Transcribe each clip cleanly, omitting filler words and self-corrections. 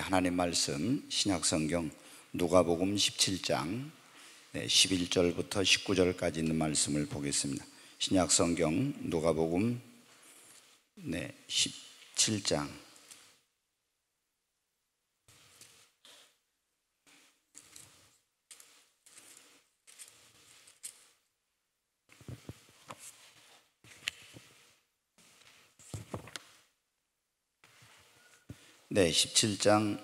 하나님 말씀 신약성경 누가복음 17장 11절부터 19절까지 있는 말씀을 보겠습니다. 신약성경 누가복음 17장 네, 17장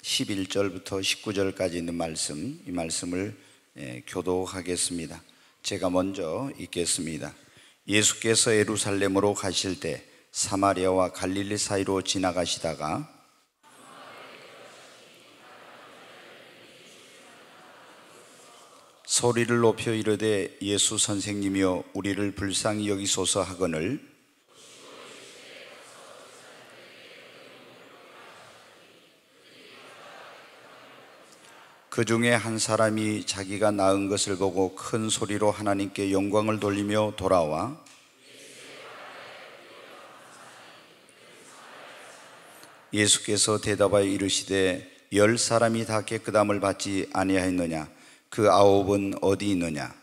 11절부터 19절까지 있는 말씀, 이 말씀을 교독하겠습니다. 제가 먼저 읽겠습니다. 예수께서 예루살렘으로 가실 때 사마리아와 갈릴리 사이로 지나가시다가 소리를 높여 이르되 예수 선생님이여 우리를 불쌍히 여기소서 하거늘 그 중에 한 사람이 자기가 낳은 것을 보고 큰 소리로 하나님께 영광을 돌리며 돌아와 예수께서 대답하여 이르시되 10사람이 다 깨끗함을 받지 아니하였느냐? 그 9은 어디 있느냐?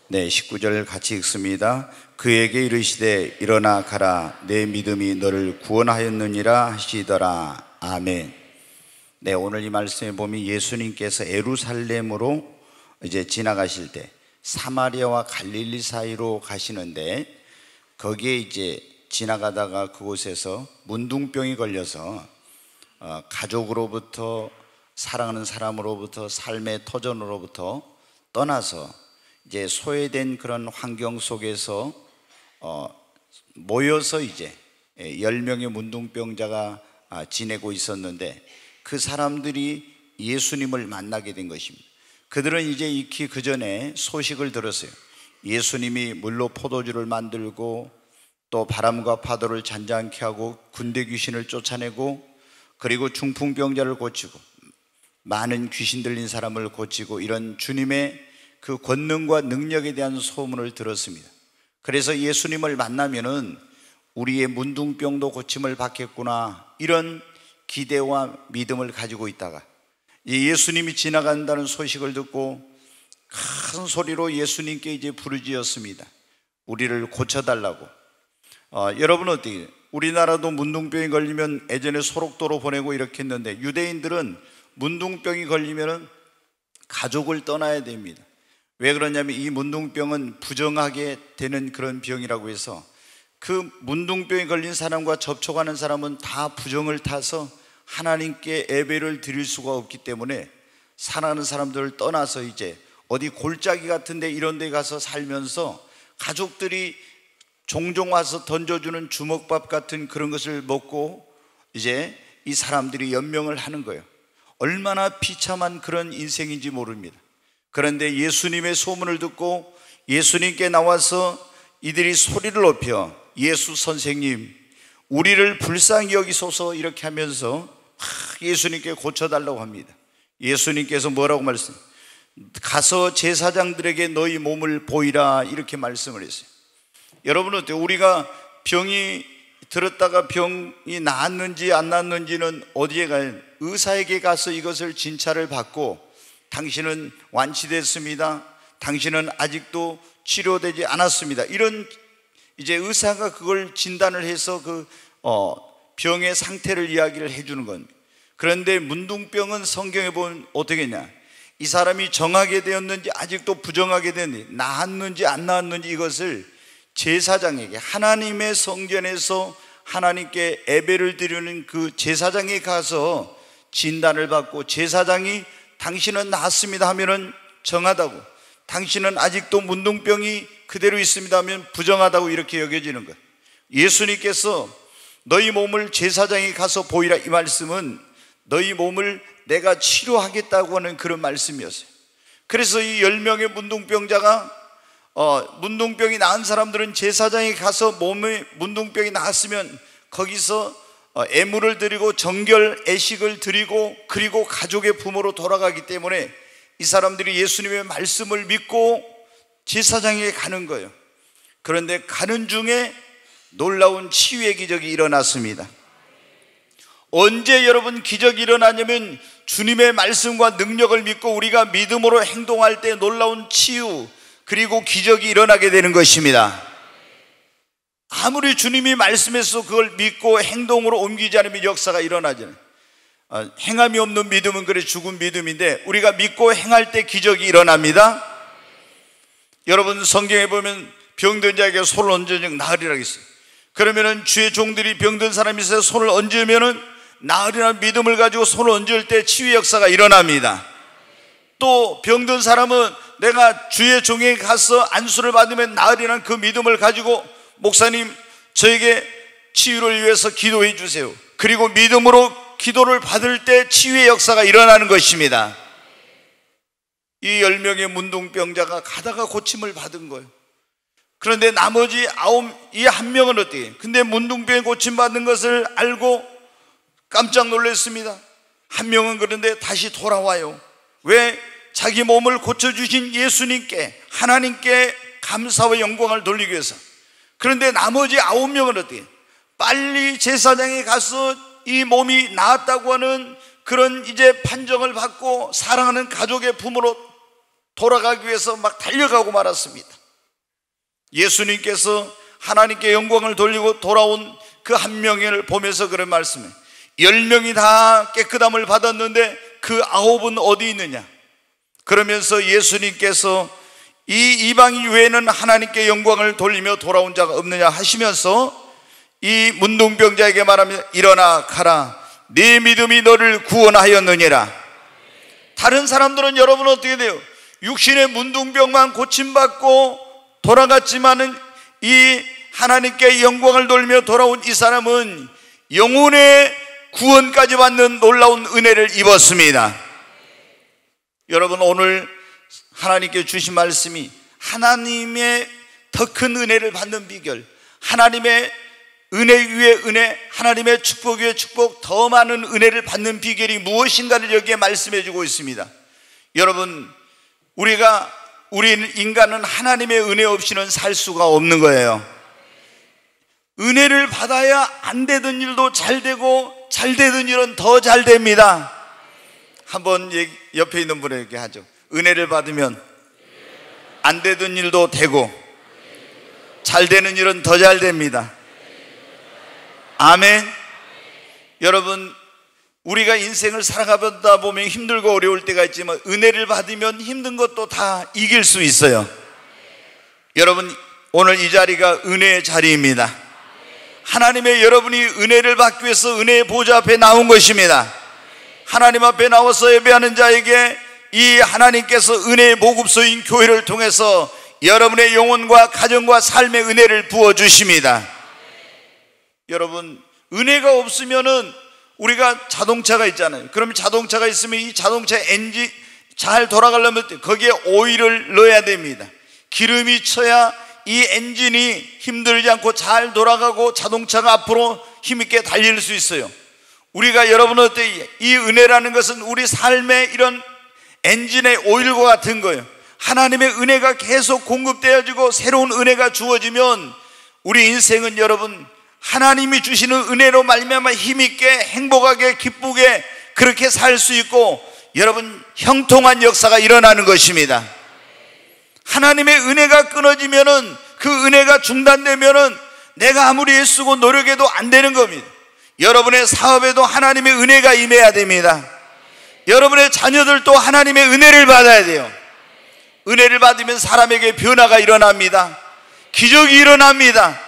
네, 19절 같이 읽습니다. 그에게 이르시되 일어나 가라 내 믿음이 너를 구원하였느니라 하시더라. 아멘. 네, 오늘 이 말씀에 보면 예수님께서 예루살렘으로 이제 지나가실 때 사마리아와 갈릴리 사이로 가시는데 거기에 이제 지나가다가 그곳에서 문둥병이 걸려서 가족으로부터 사랑하는 사람으로부터 삶의 터전으로부터 떠나서 이제 소외된 그런 환경 속에서 모여서 이제 10명의 문둥병자가 지내고 있었는데 그 사람들이 예수님을 만나게 된 것입니다. 그들은 이제 익히 그 전에 소식을 들었어요. 예수님이 물로 포도주를 만들고 또 바람과 파도를 잔잔케 하고 군대 귀신을 쫓아내고 그리고 중풍병자를 고치고 많은 귀신 들린 사람을 고치고 이런 주님의 그 권능과 능력에 대한 소문을 들었습니다. 그래서 예수님을 만나면은 우리의 문둥병도 고침을 받겠구나 이런 기대와 믿음을 가지고 있다가 예수님이 지나간다는 소식을 듣고 큰 소리로 예수님께 이제 부르짖었습니다. 우리를 고쳐달라고. 여러분 어떻게 우리나라도 문둥병이 걸리면 예전에 소록도로 보내고 이렇게 했는데 유대인들은 문둥병이 걸리면은 가족을 떠나야 됩니다. 왜 그러냐면 이 문둥병은 부정하게 되는 그런 병이라고 해서 그 문둥병에 걸린 사람과 접촉하는 사람은 다 부정을 타서 하나님께 예배를 드릴 수가 없기 때문에 사랑하는 사람들을 떠나서 이제 어디 골짜기 같은 데 이런 데 가서 살면서 가족들이 종종 와서 던져주는 주먹밥 같은 그런 것을 먹고 이제 이 사람들이 연명을 하는 거예요. 얼마나 비참한 그런 인생인지 모릅니다. 그런데 예수님의 소문을 듣고 예수님께 나와서 이들이 소리를 높여 예수 선생님 우리를 불쌍히 여기소서 이렇게 하면서 예수님께 고쳐달라고 합니다. 예수님께서 뭐라고 말씀해요? 가서 제사장들에게 너희 몸을 보이라 이렇게 말씀을 했어요. 여러분 어때요? 우리가 병이 들었다가 병이 나았는지 안 나았는지는 어디에 가요? 의사에게 가서 이것을 진찰을 받고 당신은 완치됐습니다. 당신은 아직도 치료되지 않았습니다. 이런 이제 의사가 그걸 진단을 해서 그 병의 상태를 이야기를 해주는 겁니다. 그런데 문둥병은 성경에 보면 어떻게 했냐? 이 사람이 정하게 되었는지 아직도 부정하게 됐는지 나았는지 안 나았는지 이것을 제사장에게 하나님의 성전에서 하나님께 예배를 드리는 그 제사장에 가서 진단을 받고 제사장이 당신은 나았습니다 하면은 정하다고, 당신은 아직도 문둥병이 그대로 있습니다 하면 부정하다고 이렇게 여겨지는 거예요. 예수님께서 너희 몸을 제사장에 가서 보이라 이 말씀은 너희 몸을 내가 치료하겠다고 하는 그런 말씀이었어요. 그래서 이 10명의 문둥병자가 문둥병이 나은 사람들은 제사장에 가서 몸에 문둥병이 나았으면 거기서 애물을 드리고 정결 애식을 드리고 그리고 가족의 부모로 돌아가기 때문에 이 사람들이 예수님의 말씀을 믿고 제사장에게 가는 거예요. 그런데 가는 중에 놀라운 치유의 기적이 일어났습니다. 언제 여러분 기적이 일어나냐면 주님의 말씀과 능력을 믿고 우리가 믿음으로 행동할 때 놀라운 치유 그리고 기적이 일어나게 되는 것입니다. 아무리 주님이 말씀해서 그걸 믿고 행동으로 옮기지 않으면 역사가 일어나지 않아요. 행함이 없는 믿음은 그래 죽은 믿음인데 우리가 믿고 행할 때 기적이 일어납니다. 여러분 성경에 보면 병든 자에게 손을 얹으면 나으리라 했어요. 그러면은 주의 종들이 병든 사람이 있어서 손을 얹으면은 나으리라는 믿음을 가지고 손을 얹을 때 치유의 역사가 일어납니다. 또 병든 사람은 내가 주의 종에게 가서 안수를 받으면 나으리라는 그 믿음을 가지고 목사님 저에게 치유를 위해서 기도해 주세요. 그리고 믿음으로 기도를 받을 때 치유의 역사가 일어나는 것입니다. 이 10명의 문둥병자가 가다가 고침을 받은 거예요. 그런데 나머지 이 한 명은 어떻게? 근데 문둥병에 고침받는 것을 알고 깜짝 놀랐습니다. 한 명은 그런데 다시 돌아와요. 왜? 자기 몸을 고쳐주신 예수님께, 하나님께 감사와 영광을 돌리기 위해서. 그런데 나머지 9명은 어떻게? 빨리 제사장에 가서 이 몸이 나았다고 하는 그런 이제 판정을 받고 사랑하는 가족의 품으로 돌아가기 위해서 막 달려가고 말았습니다. 예수님께서 하나님께 영광을 돌리고 돌아온 그 한 명을 보면서 그런 말씀을 10명이 다 깨끗함을 받았는데 그 9은 어디 있느냐? 그러면서 예수님께서 이 이방인 외에는 하나님께 영광을 돌리며 돌아온 자가 없느냐 하시면서 이 문둥병자에게 말하면 일어나 가라, 네 믿음이 너를 구원하였느니라. 다른 사람들은 여러분 어떻게 돼요? 육신의 문둥병만 고침받고 돌아갔지만은 이 하나님께 영광을 돌리며 돌아온 이 사람은 영혼의 구원까지 받는 놀라운 은혜를 입었습니다. 여러분 오늘 하나님께 주신 말씀이 하나님의 더 큰 은혜를 받는 비결, 하나님의 은혜 위에 은혜, 하나님의 축복 위에 축복, 더 많은 은혜를 받는 비결이 무엇인가를 여기에 말씀해 주고 있습니다. 여러분 우리 인간은 하나님의 은혜 없이는 살 수가 없는 거예요. 은혜를 받아야 안 되던 일도 잘 되고 잘 되던 일은 더 잘 됩니다. 한번 옆에 있는 분에게 하죠. 은혜를 받으면 안 되던 일도 되고 잘 되는 일은 더 잘 됩니다. 아멘. 여러분 우리가 인생을 살아가다 보면 힘들고 어려울 때가 있지만 은혜를 받으면 힘든 것도 다 이길 수 있어요. 여러분 오늘 이 자리가 은혜의 자리입니다. 하나님의 여러분이 은혜를 받기 위해서 은혜의 보좌 앞에 나온 것입니다. 하나님 앞에 나와서 예배하는 자에게 이 하나님께서 은혜의 보급소인 교회를 통해서 여러분의 영혼과 가정과 삶의 은혜를 부어주십니다. 여러분 은혜가 없으면은 우리가 자동차가 있잖아요. 그러면 자동차가 있으면 이 자동차 엔진 잘 돌아가려면 거기에 오일을 넣어야 됩니다. 기름이 쳐야 이 엔진이 힘들지 않고 잘 돌아가고 자동차가 앞으로 힘있게 달릴 수 있어요. 우리가 여러분 어때? 이 은혜라는 것은 우리 삶의 이런 엔진의 오일과 같은 거예요. 하나님의 은혜가 계속 공급되어지고 새로운 은혜가 주어지면 우리 인생은 여러분 하나님이 주시는 은혜로 말미암아 힘있게 행복하게 기쁘게 그렇게 살 수 있고 여러분 형통한 역사가 일어나는 것입니다. 하나님의 은혜가 끊어지면은 그 은혜가 중단되면은 내가 아무리 애쓰고 노력해도 안 되는 겁니다. 여러분의 사업에도 하나님의 은혜가 임해야 됩니다. 여러분의 자녀들도 하나님의 은혜를 받아야 돼요. 은혜를 받으면 사람에게 변화가 일어납니다. 기적이 일어납니다.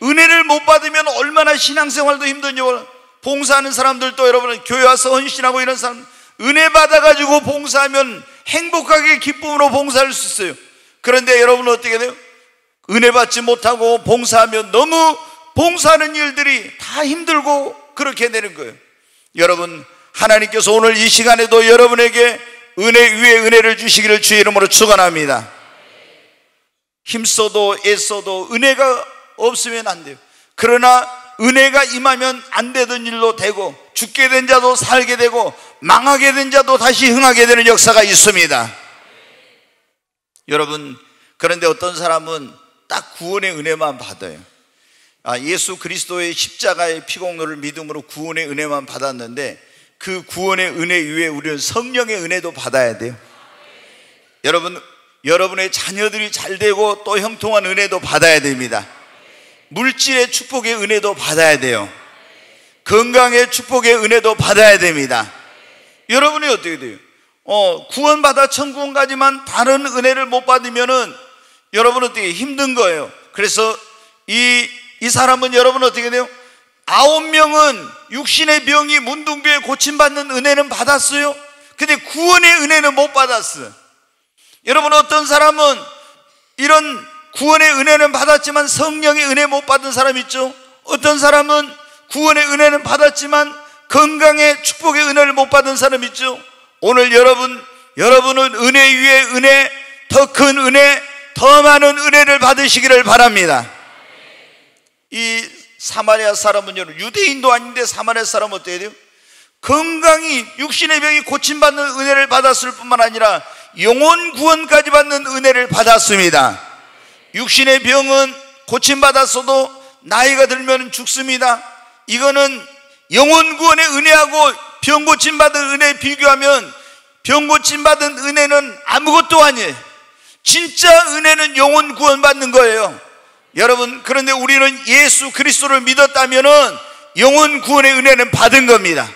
은혜를 못 받으면 얼마나 신앙생활도 힘든지 봉사하는 사람들도 여러분은 교회 와서 헌신하고 이런 사람 은혜 받아가지고 봉사하면 행복하게 기쁨으로 봉사할 수 있어요. 그런데 여러분은 어떻게 돼요? 은혜 받지 못하고 봉사하면 너무 봉사하는 일들이 다 힘들고 그렇게 되는 거예요. 여러분 하나님께서 오늘 이 시간에도 여러분에게 은혜 위에 은혜를 주시기를 주의 이름으로 축원합니다. 힘써도 애써도 은혜가 없으면 안 돼요. 그러나 은혜가 임하면 안 되던 일로 되고 죽게 된 자도 살게 되고 망하게 된 자도 다시 흥하게 되는 역사가 있습니다. 여러분 그런데 어떤 사람은 딱 구원의 은혜만 받아요. 예수 그리스도의 십자가의 피공로를 믿음으로 구원의 은혜만 받았는데 그 구원의 은혜 위에 우리는 성령의 은혜도 받아야 돼요. 여러분의 자녀들이 잘 되고 또 형통한 은혜도 받아야 됩니다. 물질의 축복의 은혜도 받아야 돼요. 건강의 축복의 은혜도 받아야 됩니다. 여러분이 어떻게 돼요? 구원받아 천국 가지만 다른 은혜를 못 받으면은 여러분은 어떻게 힘든 거예요. 그래서 이 사람은 여러분 어떻게 돼요? 9명은 육신의 병이 문둥병에 고침받는 은혜는 받았어요. 근데 구원의 은혜는 못 받았어요. 여러분, 어떤 사람은 이런 구원의 은혜는 받았지만 성령의 은혜 못 받은 사람 있죠. 어떤 사람은 구원의 은혜는 받았지만 건강의 축복의 은혜를 못 받은 사람 있죠. 오늘 여러분은 은혜 위에 은혜, 더 큰 은혜, 더 많은 은혜를 받으시기를 바랍니다. 이 사마리아 사람은 여러분, 유대인도 아닌데 사마리아 사람은 어떻게 돼요? 건강이, 육신의 병이 고침받는 은혜를 받았을 뿐만 아니라 영혼 구원까지 받는 은혜를 받았습니다. 육신의 병은 고침받았어도 나이가 들면 죽습니다. 이거는 영혼 구원의 은혜하고 병 고침받은 은혜에 비교하면 병 고침받은 은혜는 아무것도 아니에요. 진짜 은혜는 영혼 구원받는 거예요. 여러분, 그런데 우리는 예수 그리스도를 믿었다면은 영혼 구원의 은혜는 받은 겁니다.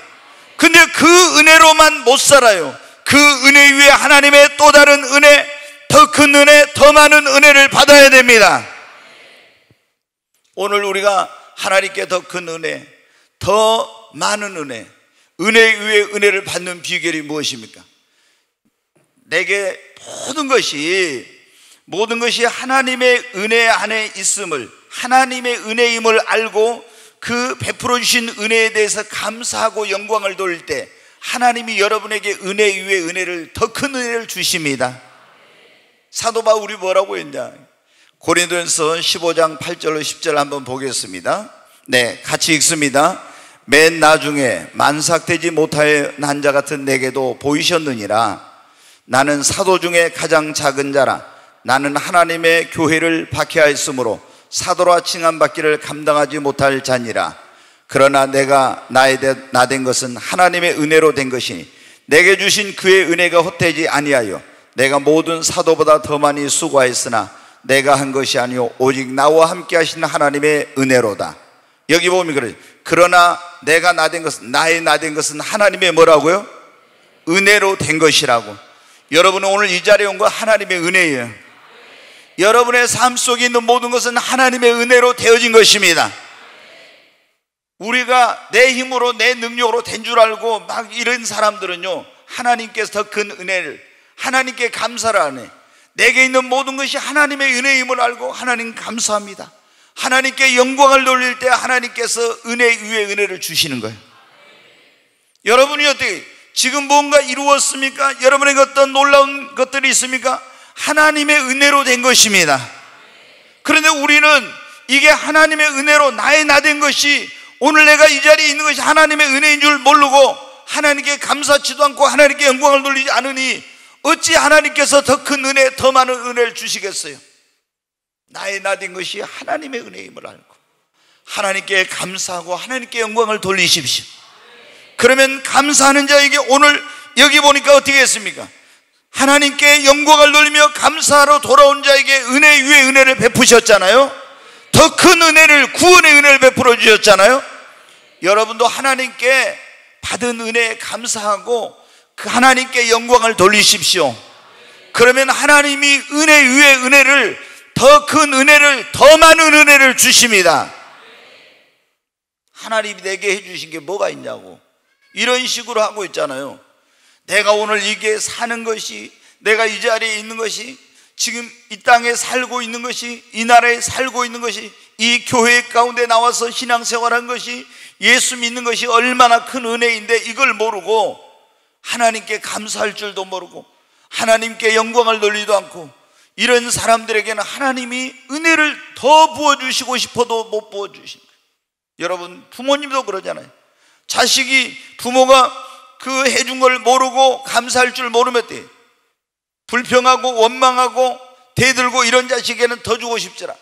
근데 그 은혜로만 못 살아요. 그 은혜 위에 하나님의 또 다른 은혜, 더 큰 은혜, 더 많은 은혜를 받아야 됩니다. 오늘 우리가 하나님께 더 큰 은혜, 더 많은 은혜, 은혜 위에 은혜를 받는 비결이 무엇입니까? 내게 모든 것이 하나님의 은혜 안에 있음을, 하나님의 은혜임을 알고 그 베풀어 주신 은혜에 대해서 감사하고 영광을 돌릴 때 하나님이 여러분에게 은혜 위에 은혜를, 더 큰 은혜를 주십니다. 사도 바울이 뭐라고 했냐? 고린도전서 15장 8절로 10절 한번 보겠습니다. 네, 같이 읽습니다. 맨 나중에 만삭되지 못하여 난 자 같은 내게도 보이셨느니라. 나는 사도 중에 가장 작은 자라. 나는 하나님의 교회를 박해하였으므로 사도라 칭함받기를 감당하지 못할 자니라. 그러나 내가 나된 것은 하나님의 은혜로 된 것이니 내게 주신 그의 은혜가 헛되지 아니하여 내가 모든 사도보다 더 많이 수고하였으나 내가 한 것이 아니요 오직 나와 함께 하시는 하나님의 은혜로다. 여기 보면 그래요. 그러나 내가 나된 것은 하나님의 뭐라고요? 은혜로 된 것이라고. 여러분은 오늘 이 자리에 온 거 하나님의 은혜예요. 여러분의 삶 속에 있는 모든 것은 하나님의 은혜로 되어진 것입니다. 우리가 내 힘으로 내 능력으로 된 줄 알고 막 이런 사람들은요, 하나님께서 더 큰 은혜를, 하나님께 감사를 안 해. 내게 있는 모든 것이 하나님의 은혜임을 알고 하나님 감사합니다. 하나님께 영광을 돌릴 때 하나님께서 은혜 위에 은혜를 주시는 거예요. 여러분이 어떻게 지금 뭔가 이루었습니까? 여러분에게 어떤 놀라운 것들이 있습니까? 하나님의 은혜로 된 것입니다. 그런데 우리는 이게 하나님의 은혜로 나 된 것이, 오늘 내가 이 자리에 있는 것이 하나님의 은혜인 줄 모르고 하나님께 감사치도 않고 하나님께 영광을 돌리지 않으니 어찌 하나님께서 더 큰 은혜, 더 많은 은혜를 주시겠어요? 나 된 것이 하나님의 은혜임을 알고 하나님께 감사하고 하나님께 영광을 돌리십시오. 그러면 감사하는 자에게 오늘 여기 보니까 어떻게 했습니까? 하나님께 영광을 돌리며 감사하러 돌아온 자에게 은혜 위에 은혜를 베푸셨잖아요. 더 큰 은혜를, 구원의 은혜를 베풀어 주셨잖아요. 여러분도 하나님께 받은 은혜에 감사하고 그 하나님께 영광을 돌리십시오. 그러면 하나님이 은혜 위에 은혜를, 더 큰 은혜를, 더 많은 은혜를 주십니다. 하나님이 내게 해주신 게 뭐가 있냐고 이런 식으로 하고 있잖아요. 내가 오늘 이게 사는 것이, 내가 이 자리에 있는 것이, 지금 이 땅에 살고 있는 것이, 이 나라에 살고 있는 것이, 이 교회 가운데 나와서 신앙생활한 것이, 예수 믿는 것이 얼마나 큰 은혜인데 이걸 모르고 하나님께 감사할 줄도 모르고 하나님께 영광을 돌리지도 않고, 이런 사람들에게는 하나님이 은혜를 더 부어주시고 싶어도 못 부어주신 거예요. 여러분, 부모님도 그러잖아요. 자식이, 부모가 그 해준 걸 모르고 감사할 줄 모르면 돼. 불평하고 원망하고 대들고 이런 자식에는 더 주고 싶지라.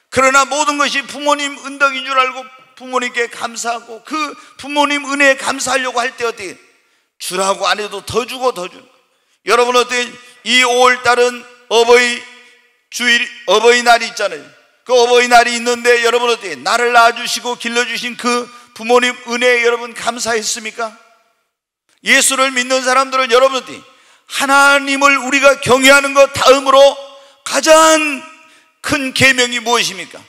그러나 모든 것이 부모님 은덕인 줄 알고 부모님께 감사하고 그 부모님 은혜에 감사하려고 할 때 어떻게 주라고 안 해도 더 주고 더 주는. 여러분 어떻게 이 5월달은 어버이날이 있잖아요. 그 어버이날이 있는데 여러분 어떻게 나를 낳아주시고 길러주신 그 부모님 은혜에 여러분 감사했습니까? 예수를 믿는 사람들은 여러분 어떻게 하나님을 우리가 경외하는 것 다음으로 가장 큰 계명이 무엇입니까?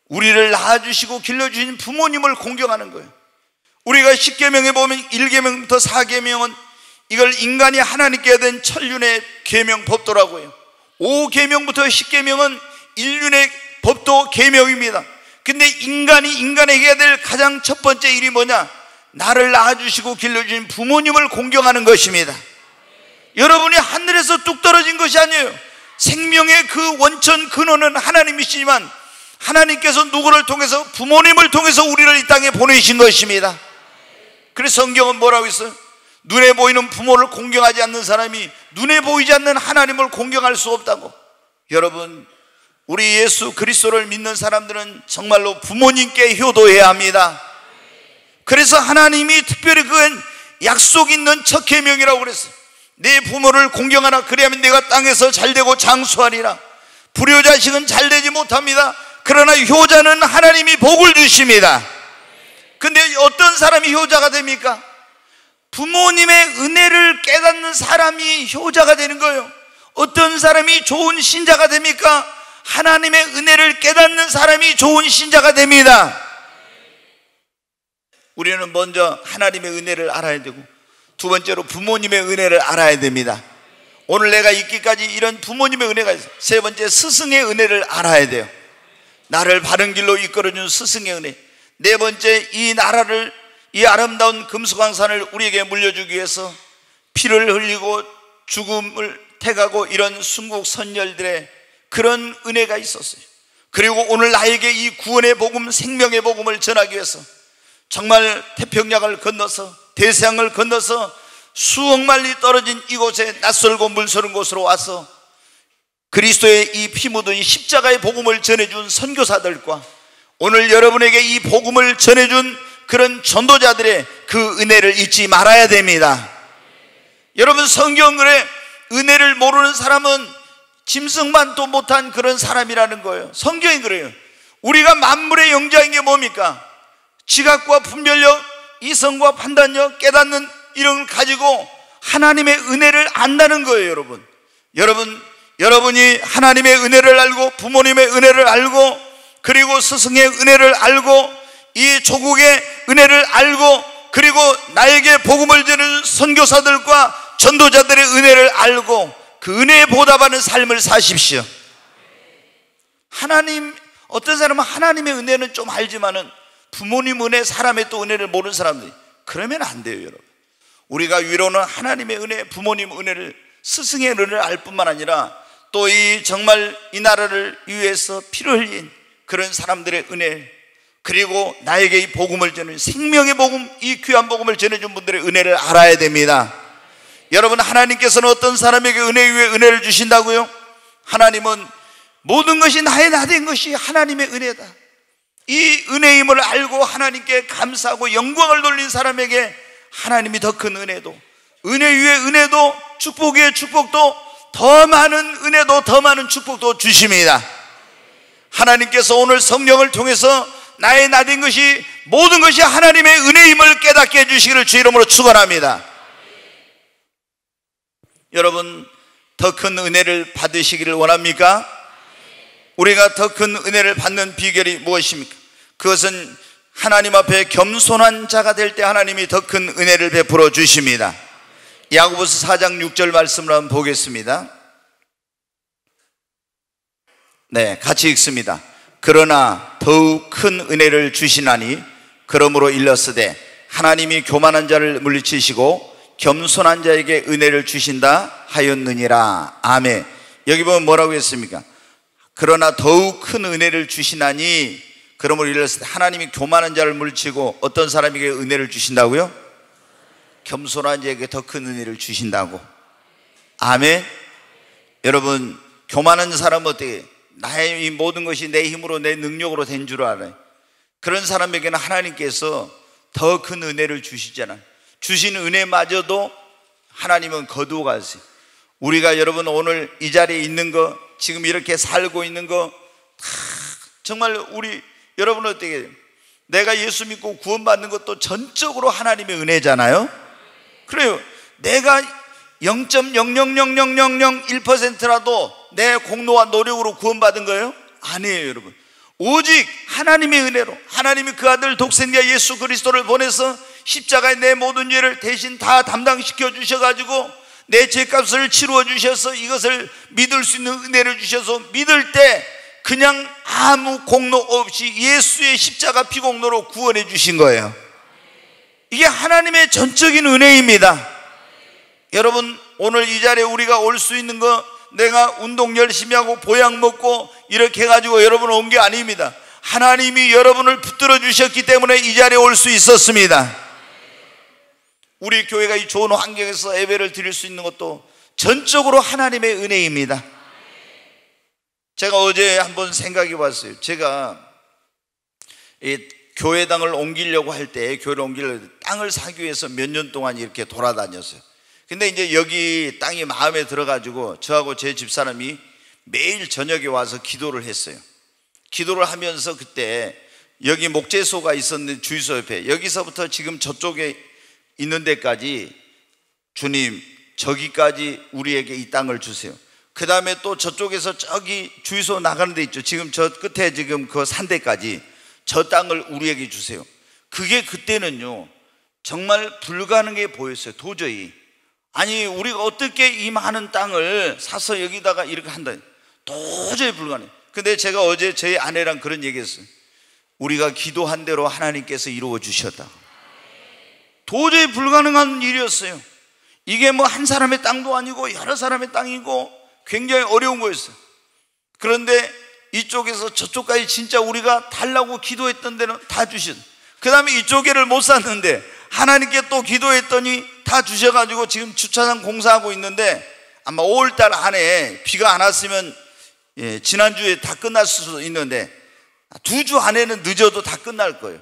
우리를 낳아주시고 길러주신 부모님을 공경하는 거예요. 우리가 10계명에 보면 1계명부터 4계명은 이걸 인간이 하나님께 된 천륜의 계명 법도라고 해요. 5계명부터 10계명은 인륜의 법도 계명입니다. 근데 인간이 인간에게 해야 될 가장 첫 번째 일이 뭐냐? 나를 낳아주시고 길러주신 부모님을 공경하는 것입니다. 여러분이 하늘에서 뚝 떨어진 것이 아니에요. 생명의 그 원천 근원은 하나님이시지만 하나님께서 누구를 통해서 부모님을 통해서 우리를 이 땅에 보내신 것입니다. 그래서 성경은 뭐라고 했어요? 눈에 보이는 부모를 공경하지 않는 사람이 눈에 보이지 않는 하나님을 공경할 수 없다고. 여러분 우리 예수 그리스도를 믿는 사람들은 정말로 부모님께 효도해야 합니다. 그래서 하나님이 특별히 그 약속 있는 첫 계명이라고 그랬어요. 내 부모를 공경하라. 그래야만 내가 땅에서 잘되고 장수하리라. 불효자식은 잘되지 못합니다. 그러나 효자는 하나님이 복을 주십니다. 근데 어떤 사람이 효자가 됩니까? 부모님의 은혜를 깨닫는 사람이 효자가 되는 거예요. 어떤 사람이 좋은 신자가 됩니까? 하나님의 은혜를 깨닫는 사람이 좋은 신자가 됩니다. 우리는 먼저 하나님의 은혜를 알아야 되고 두 번째로 부모님의 은혜를 알아야 됩니다. 오늘 내가 있기까지 이런 부모님의 은혜가 있어요. 세 번째 스승의 은혜를 알아야 돼요. 나를 바른 길로 이끌어준 스승의 은혜. 네 번째 이 나라를 이 아름다운 금수강산을 우리에게 물려주기 위해서 피를 흘리고 죽음을 택하고 이런 순국 선열들의 그런 은혜가 있었어요. 그리고 오늘 나에게 이 구원의 복음 생명의 복음을 전하기 위해서 정말 태평양을 건너서 대서양을 건너서 수억 마일이 떨어진 이곳에 낯설고 물서른 곳으로 와서 그리스도의 이 피 묻은 이 십자가의 복음을 전해준 선교사들과 오늘 여러분에게 이 복음을 전해준 그런 전도자들의 그 은혜를 잊지 말아야 됩니다. 여러분 성경의 은혜를 모르는 사람은 짐승만도 못한 그런 사람이라는 거예요. 성경이 그래요. 우리가 만물의 영장인 게 뭡니까? 지각과 분별력, 이성과 판단력, 깨닫는 이런 걸 가지고 하나님의 은혜를 안다는 거예요. 여러분이 하나님의 은혜를 알고 부모님의 은혜를 알고 그리고 스승의 은혜를 알고 이 조국의 은혜를 알고 그리고 나에게 복음을 전하는 선교사들과 전도자들의 은혜를 알고 그 은혜에 보답하는 삶을 사십시오. 어떤 사람은 하나님의 은혜는 좀 알지만은 부모님 은혜, 사람의 또 은혜를 모르는 사람들이 그러면 안 돼요. 여러분 우리가 위로는 하나님의 은혜, 부모님 은혜를, 스승의 은혜를 알 뿐만 아니라 또 이 정말 이 나라를 위해서 피를 흘린 그런 사람들의 은혜, 그리고 나에게 이 복음을 전해 생명의 복음, 이 귀한 복음을 전해준 분들의 은혜를 알아야 됩니다. 여러분 하나님께서는 어떤 사람에게 은혜 위에 은혜를 주신다고요? 하나님은 모든 것이 나의 나된 것이 하나님의 은혜다. 이 은혜임을 알고 하나님께 감사하고 영광을 돌린 사람에게 하나님이 더 큰 은혜도, 은혜 위에 은혜도, 축복 위에 축복도, 더 많은 은혜도 더 많은 축복도 주십니다. 하나님께서 오늘 성령을 통해서 나의 나된 것이 모든 것이 하나님의 은혜임을 깨닫게 해주시기를 주 이름으로 축원합니다. 여러분 더 큰 은혜를 받으시기를 원합니까? 우리가 더 큰 은혜를 받는 비결이 무엇입니까? 그것은 하나님 앞에 겸손한 자가 될 때 하나님이 더 큰 은혜를 베풀어 주십니다. 야고보서 4장 6절 말씀을 한번 보겠습니다. 네, 같이 읽습니다. 그러나 더욱 큰 은혜를 주시나니 그러므로 일렀으되 하나님이 교만한 자를 물리치시고 겸손한 자에게 은혜를 주신다 하였느니라. 아멘. 여기 보면 뭐라고 했습니까? 그러나 더욱 큰 은혜를 주시나니 그러므로 일렀으되 하나님이 교만한 자를 물리치고 어떤 사람에게 은혜를 주신다고요? 겸손한 자에게 더 큰 은혜를 주신다고. 아멘. 여러분 교만한 사람은 어떻게 나의 이 모든 것이 내 힘으로 내 능력으로 된 줄 알아요. 그런 사람에게는 하나님께서 더 큰 은혜를 주시잖아요. 주신 은혜마저도 하나님은 거두어 가세요. 우리가 여러분 오늘 이 자리에 있는 거, 지금 이렇게 살고 있는 거 다 정말 우리 여러분 어떻게 내가 예수 믿고 구원받는 것도 전적으로 하나님의 은혜잖아요. 그래요. 내가 0.0000001%라도 내 공로와 노력으로 구원받은 거예요? 아니에요, 여러분. 오직 하나님의 은혜로 하나님이 그 아들 독생자 예수 그리스도를 보내서 십자가에 내 모든 죄를 대신 다 담당시켜 주셔가지고 내 죄값을 치루어 주셔서 이것을 믿을 수 있는 은혜를 주셔서 믿을 때 그냥 아무 공로 없이 예수의 십자가 피공로로 구원해 주신 거예요. 이게 하나님의 전적인 은혜입니다. 여러분 오늘 이 자리에 우리가 올 수 있는 거 내가 운동 열심히 하고 보약 먹고 이렇게 해가지고 여러분 온 게 아닙니다. 하나님이 여러분을 붙들어 주셨기 때문에 이 자리에 올 수 있었습니다. 우리 교회가 이 좋은 환경에서 예배를 드릴 수 있는 것도 전적으로 하나님의 은혜입니다. 제가 어제 한번 생각해 봤어요. 제가 이 교회당을 옮기려고 할 때 교회를 옮기려고 땅을 사기 위해서 몇 년 동안 이렇게 돌아다녔어요. 근데 이제 여기 땅이 마음에 들어가지고 저하고 제 집사람이 매일 저녁에 와서 기도를 했어요. 기도를 하면서 그때 여기 목재소가 있었는데 주유소 옆에 여기서부터 지금 저쪽에 있는 데까지 주님 저기까지 우리에게 이 땅을 주세요. 그 다음에 또 저쪽에서 저기 주유소 나가는 데 있죠. 지금 저 끝에 지금 그 산대까지 저 땅을 우리에게 주세요. 그게 그때는요 정말 불가능해 보였어요. 도저히. 아니 우리가 어떻게 이 많은 땅을 사서 여기다가 이렇게 한다. 도저히 불가능해. 근데 제가 어제 저희 아내랑 그런 얘기했어요. 우리가 기도한 대로 하나님께서 이루어 주셨다. 도저히 불가능한 일이었어요. 이게 뭐 한 사람의 땅도 아니고 여러 사람의 땅이고 굉장히 어려운 거였어요. 그런데 이쪽에서 저쪽까지 진짜 우리가 달라고 기도했던 데는 다 주셨어요. 그 다음에 이쪽에를 못 샀는데 하나님께 또 기도했더니 다 주셔가지고 지금 주차장 공사하고 있는데 아마 5월달 안에 비가 안 왔으면 지난주에 다 끝날 수도 있는데 2주 안에는 늦어도 다 끝날 거예요.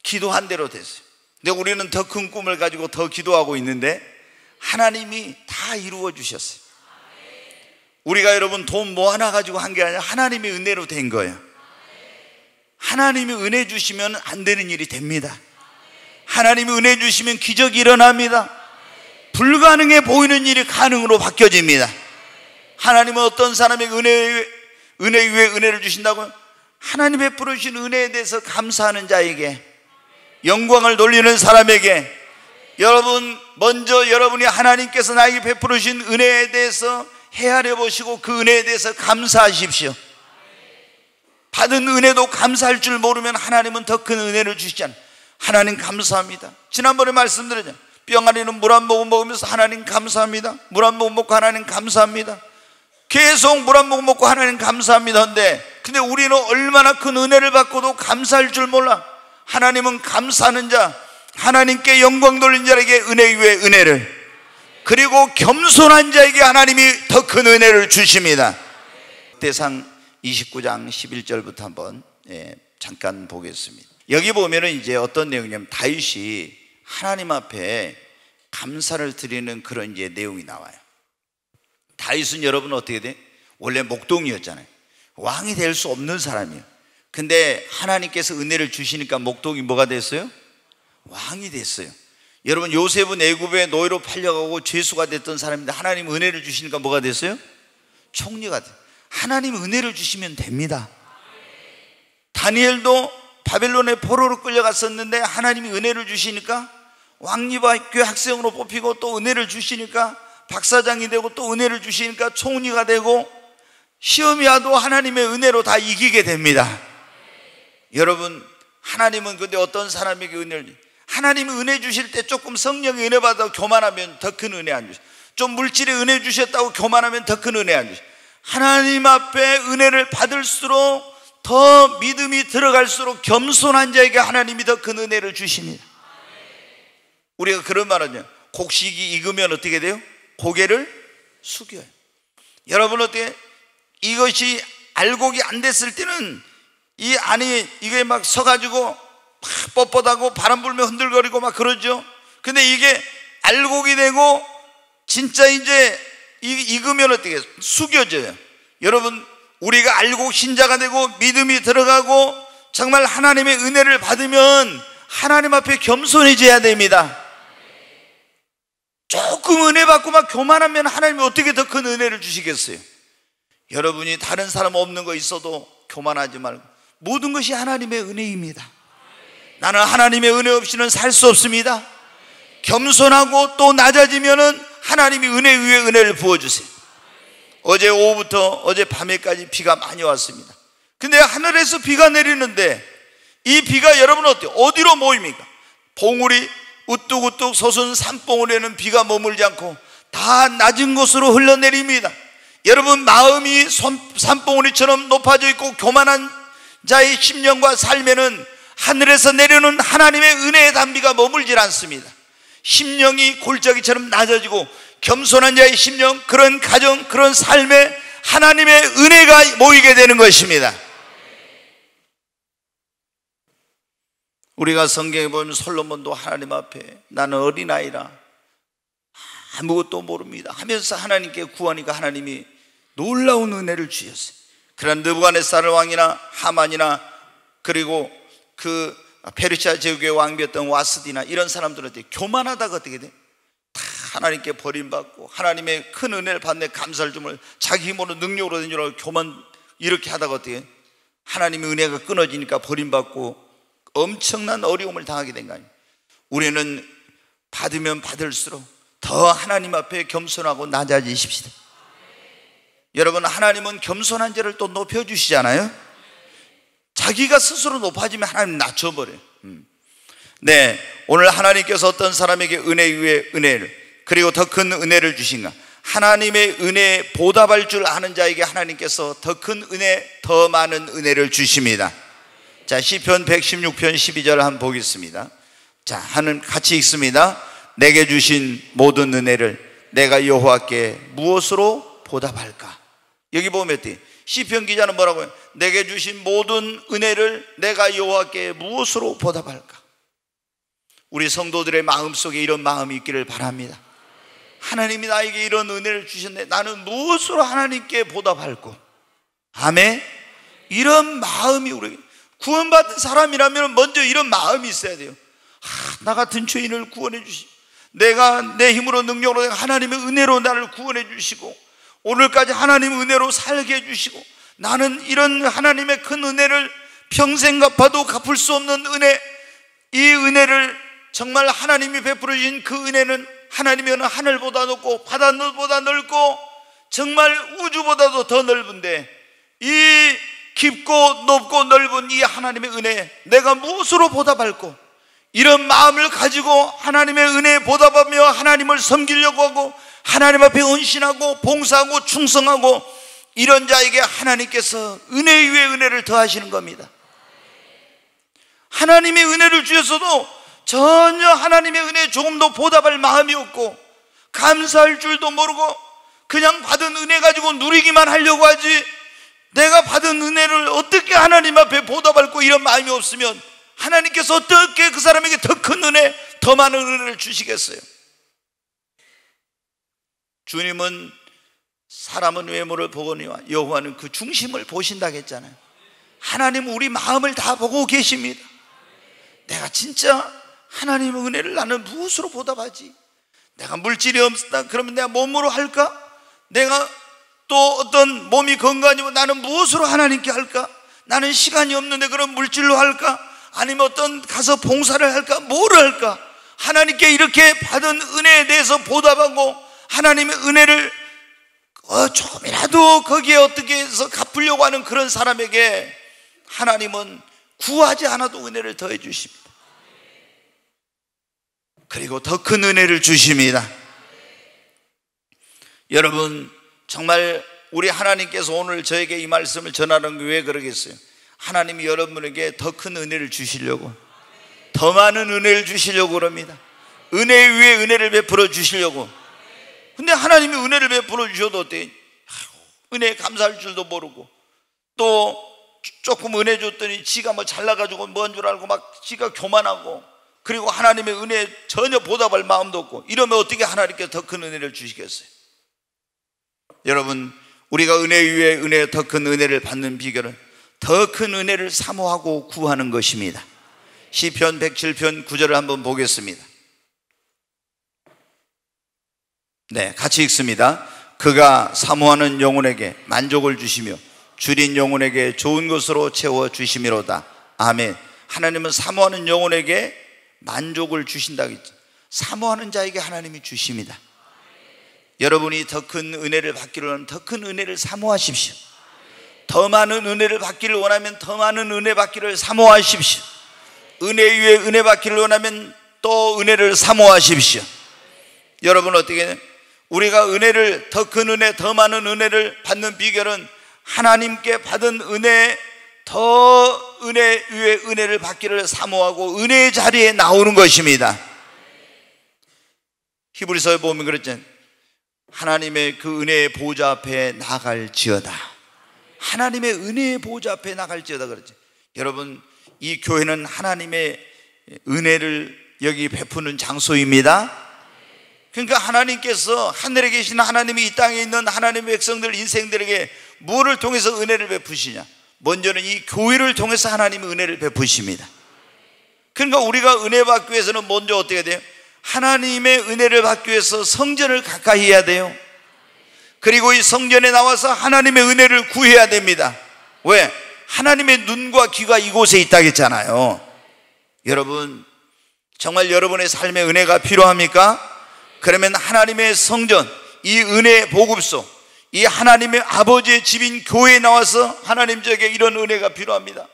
기도한 대로 됐어요. 근데 우리는 더 큰 꿈을 가지고 더 기도하고 있는데 하나님이 다 이루어 주셨어요. 우리가 여러분 돈 뭐 하나 가지고 한 게 아니라 하나님의 은혜로 된 거예요. 하나님이 은혜 주시면 안 되는 일이 됩니다. 하나님이 은혜 주시면 기적이 일어납니다. 불가능해 보이는 일이 가능으로 바뀌어집니다. 하나님은 어떤 사람에게 은혜 위에 은혜를 주신다고요? 하나님 베풀어 주신 은혜에 대해서 감사하는 자에게, 영광을 돌리는 사람에게, 여러분 먼저 여러분이 하나님께서 나에게 베풀어 주신 은혜에 대해서 헤아려 보시고 그 은혜에 대해서 감사하십시오. 받은 은혜도 감사할 줄 모르면 하나님은 더 큰 은혜를 주시잖아요. 하나님 감사합니다. 지난번에 말씀드렸잖아요. 병아리는 물 한 모금 먹으면서 하나님 감사합니다. 물 한 모금 먹고 하나님 감사합니다. 계속 물 한 모금 먹고 하나님 감사합니다. 근데 우리는 얼마나 큰 은혜를 받고도 감사할 줄 몰라. 하나님은 감사하는 자, 하나님께 영광 돌린 자에게 은혜 위에 은혜를, 그리고 겸손한 자에게 하나님이 더 큰 은혜를 주십니다. 대상 29장 11절부터 한번 잠깐 보겠습니다. 여기 보면은 이제 어떤 내용이냐면 다윗이 하나님 앞에 감사를 드리는 그런 이제 내용이 나와요. 다윗은 여러분 어떻게 돼? 원래 목동이었잖아요. 왕이 될 수 없는 사람이에요. 근데 하나님께서 은혜를 주시니까 목동이 뭐가 됐어요? 왕이 됐어요. 여러분 요셉은 애굽의 노예로 팔려가고 죄수가 됐던 사람인데 하나님 은혜를 주시니까 뭐가 됐어요? 총리가 돼요. 하나님 은혜를 주시면 됩니다. 다니엘도 바벨론의 포로로 끌려갔었는데 하나님이 은혜를 주시니까 왕립학교 학생으로 뽑히고 또 은혜를 주시니까 박사장이 되고 또 은혜를 주시니까 총리가 되고 시험이 와도 하나님의 은혜로 다 이기게 됩니다. 여러분 하나님은 근데 어떤 사람에게 은혜를, 하나님이 은혜 주실 때 조금 성령의 은혜 받아서 교만하면 더 큰 은혜 안 주셔. 좀 물질의 은혜 주셨다고 교만하면 더 큰 은혜 안 주셔. 하나님 앞에 은혜를 받을수록 더 믿음이 들어갈수록 겸손한 자에게 하나님이 더 큰 은혜를 주십니다. 우리가 그런 말 하죠. 곡식이 익으면 어떻게 돼요? 고개를 숙여요. 여러분 어떻게 이것이 알곡이 안 됐을 때는 이 안에 이게 막 서가지고 막 뻣뻣하고 바람 불면 흔들거리고 막 그러죠. 근데 이게 알곡이 되고 진짜 이제 익으면 어떻게 숙여져요. 여러분, 우리가 알고 신자가 되고 믿음이 들어가고 정말 하나님의 은혜를 받으면 하나님 앞에 겸손해져야 됩니다. 조금 은혜 받고 막 교만하면 하나님이 어떻게 더 큰 은혜를 주시겠어요? 여러분이 다른 사람 없는 거 있어도 교만하지 말고, 모든 것이 하나님의 은혜입니다. 나는 하나님의 은혜 없이는 살 수 없습니다. 겸손하고 또 낮아지면은 하나님이 은혜 위에 은혜를 부어주세요. 어제 오후부터 어제 밤에까지 비가 많이 왔습니다. 근데 하늘에서 비가 내리는데 이 비가 여러분 어디로 모입니까? 봉우리 우뚝우뚝 솟은 산봉우리에는 비가 머물지 않고 다 낮은 곳으로 흘러내립니다. 여러분, 마음이 산봉우리처럼 높아져 있고 교만한 자의 심령과 삶에는 하늘에서 내려오는 하나님의 은혜의 단비가 머물질 않습니다. 심령이 골짜기처럼 낮아지고 겸손한 자의 심령, 그런 가정, 그런 삶에 하나님의 은혜가 모이게 되는 것입니다. 우리가 성경에 보면 솔로몬도 하나님 앞에 나는 어린아이라 아무것도 모릅니다 하면서 하나님께 구하니까 하나님이 놀라운 은혜를 주셨어요. 그런 느부갓네살 왕이나 하만이나 그리고 그 페르시아 제국의 왕비였던 와스디나 이런 사람들은 교만하다가 어떻게 돼? 다 하나님께 버림받고 하나님의 큰 은혜를 받네 감사를 주면 자기 힘으로 능력으로 된 줄 알고 교만 이렇게 하다가 어떻게 돼? 하나님의 은혜가 끊어지니까 버림받고 엄청난 어려움을 당하게 된 거 아니에요. 우리는 받으면 받을수록 더 하나님 앞에 겸손하고 낮아지십시다. 여러분, 하나님은 겸손한 자를 또 높여주시잖아요. 자기가 스스로 높아지면 하나님 낮춰버려요. 네, 오늘 하나님께서 어떤 사람에게 은혜 위에 은혜를, 그리고 더 큰 은혜를 주신가? 하나님의 은혜에 보답할 줄 아는 자에게 하나님께서 더 큰 은혜, 더 많은 은혜를 주십니다. 자, 시편 116편 12절 한번 보겠습니다. 자, 하는 같이 읽습니다. 내게 주신 모든 은혜를 내가 여호와께 무엇으로 보답할까? 여기 보면 어때요? 시편 기자는 뭐라고 해요? 내게 주신 모든 은혜를 내가 여호와께 무엇으로 보답할까? 우리 성도들의 마음속에 이런 마음이 있기를 바랍니다. 하나님이 나에게 이런 은혜를 주셨네, 나는 무엇으로 하나님께 보답할까? 아멘. 이런 마음이 우리 구원받은 사람이라면 먼저 이런 마음이 있어야 돼요. 나 같은 죄인을 구원해 주시고, 내가 내 힘으로 능력으로 하나님의 은혜로 나를 구원해 주시고, 오늘까지 하나님의 은혜로 살게 해주시고, 나는 이런 하나님의 큰 은혜를 평생 갚아도 갚을 수 없는 은혜, 이 은혜를 정말 하나님이 베풀어 주신 그 은혜는 하나님의 하늘보다 높고 바다보다 넓고 정말 우주보다도 더 넓은데, 이 깊고 높고 넓은 이 하나님의 은혜 내가 무엇으로 보답할꼬? 이런 마음을 가지고 하나님의 은혜에 보답하며 하나님을 섬기려고 하고 하나님 앞에 헌신하고 봉사하고 충성하고, 이런 자에게 하나님께서 은혜 위에 은혜를 더하시는 겁니다. 하나님의 은혜를 주셔서도 전혀 하나님의 은혜에 조금 더 보답할 마음이 없고 감사할 줄도 모르고 그냥 받은 은혜 가지고 누리기만 하려고 하지, 내가 받은 은혜를 어떻게 하나님 앞에 보답할고 이런 마음이 없으면 하나님께서 어떻게 그 사람에게 더 큰 은혜, 더 많은 은혜를 주시겠어요? 주님은 사람은 외모를 보거니와 여호와는 그 중심을 보신다고 했잖아요. 하나님은 우리 마음을 다 보고 계십니다. 내가 진짜 하나님의 은혜를 나는 무엇으로 보답하지? 내가 물질이 없다 그러면 내가 몸으로 할까? 내가 또 어떤 몸이 건강하면 나는 무엇으로 하나님께 할까? 나는 시간이 없는데 그럼 물질로 할까? 아니면 어떤 가서 봉사를 할까? 뭐를 할까? 하나님께 이렇게 받은 은혜에 대해서 보답하고 하나님의 은혜를 조금이라도 거기에 어떻게 해서 갚으려고 하는 그런 사람에게 하나님은 구하지 않아도 은혜를 더해 주십니다. 그리고 더 큰 은혜를 주십니다. 여러분, 정말 우리 하나님께서 오늘 저에게 이 말씀을 전하는 게 왜 그러겠어요? 하나님이 여러분에게 더 큰 은혜를 주시려고, 더 많은 은혜를 주시려고 그럽니다. 은혜 위에 은혜를 베풀어 주시려고. 근데 하나님이 은혜를 베풀어 주셔도 어때요? 은혜에 감사할 줄도 모르고, 또 조금 은혜 줬더니 지가 뭐 잘나가지고 뭔 줄 알고 막 지가 교만하고, 그리고 하나님의 은혜에 전혀 보답할 마음도 없고, 이러면 어떻게 하나님께서 더 큰 은혜를 주시겠어요? 여러분, 우리가 은혜 위에 은혜, 더 큰 은혜를 받는 비결은 더 큰 은혜를 사모하고 구하는 것입니다. 시편 107편 9절을 한번 보겠습니다. 네, 같이 읽습니다. 그가 사모하는 영혼에게 만족을 주시며 줄인 영혼에게 좋은 것으로 채워 주심이로다. 아멘. 하나님은 사모하는 영혼에게 만족을 주신다겠죠. 사모하는 자에게 하나님이 주십니다. 여러분이 더 큰 은혜를 받기를 원하면 더 큰 은혜를 사모하십시오. 더 많은 은혜를 받기를 원하면 더 많은 은혜 받기를 사모하십시오. 은혜 위에 은혜 받기를 원하면 또 은혜를 사모하십시오. 여러분, 어떻게 우리가 은혜를, 더 큰 은혜, 더 많은 은혜를 받는 비결은 하나님께 받은 은혜, 더 은혜 위에 은혜를 받기를 사모하고 은혜의 자리에 나오는 것입니다. 히브리서에 보면 그랬잖아요. 하나님의 그 은혜의 보좌 앞에 나갈지어다. 하나님의 은혜의 보좌 앞에 나갈지어다 그랬죠. 여러분, 이 교회는 하나님의 은혜를 여기 베푸는 장소입니다. 그러니까 하나님께서, 하늘에 계신 하나님이 이 땅에 있는 하나님의 백성들 인생들에게 무엇을 통해서 은혜를 베푸시냐? 먼저는 이 교회를 통해서 하나님의 은혜를 베푸십니다. 그러니까 우리가 은혜 받기 위해서는 먼저 어떻게 돼요? 하나님의 은혜를 받기 위해서 성전을 가까이 해야 돼요. 그리고 이 성전에 나와서 하나님의 은혜를 구해야 됩니다. 왜? 하나님의 눈과 귀가 이곳에 있다겠잖아요. 여러분, 정말 여러분의 삶에 은혜가 필요합니까? 그러면 하나님의 성전, 이 은혜의 보급소, 이 하나님의 아버지의 집인 교회에 나와서 하나님, 저에게 이런 은혜가 필요합니다.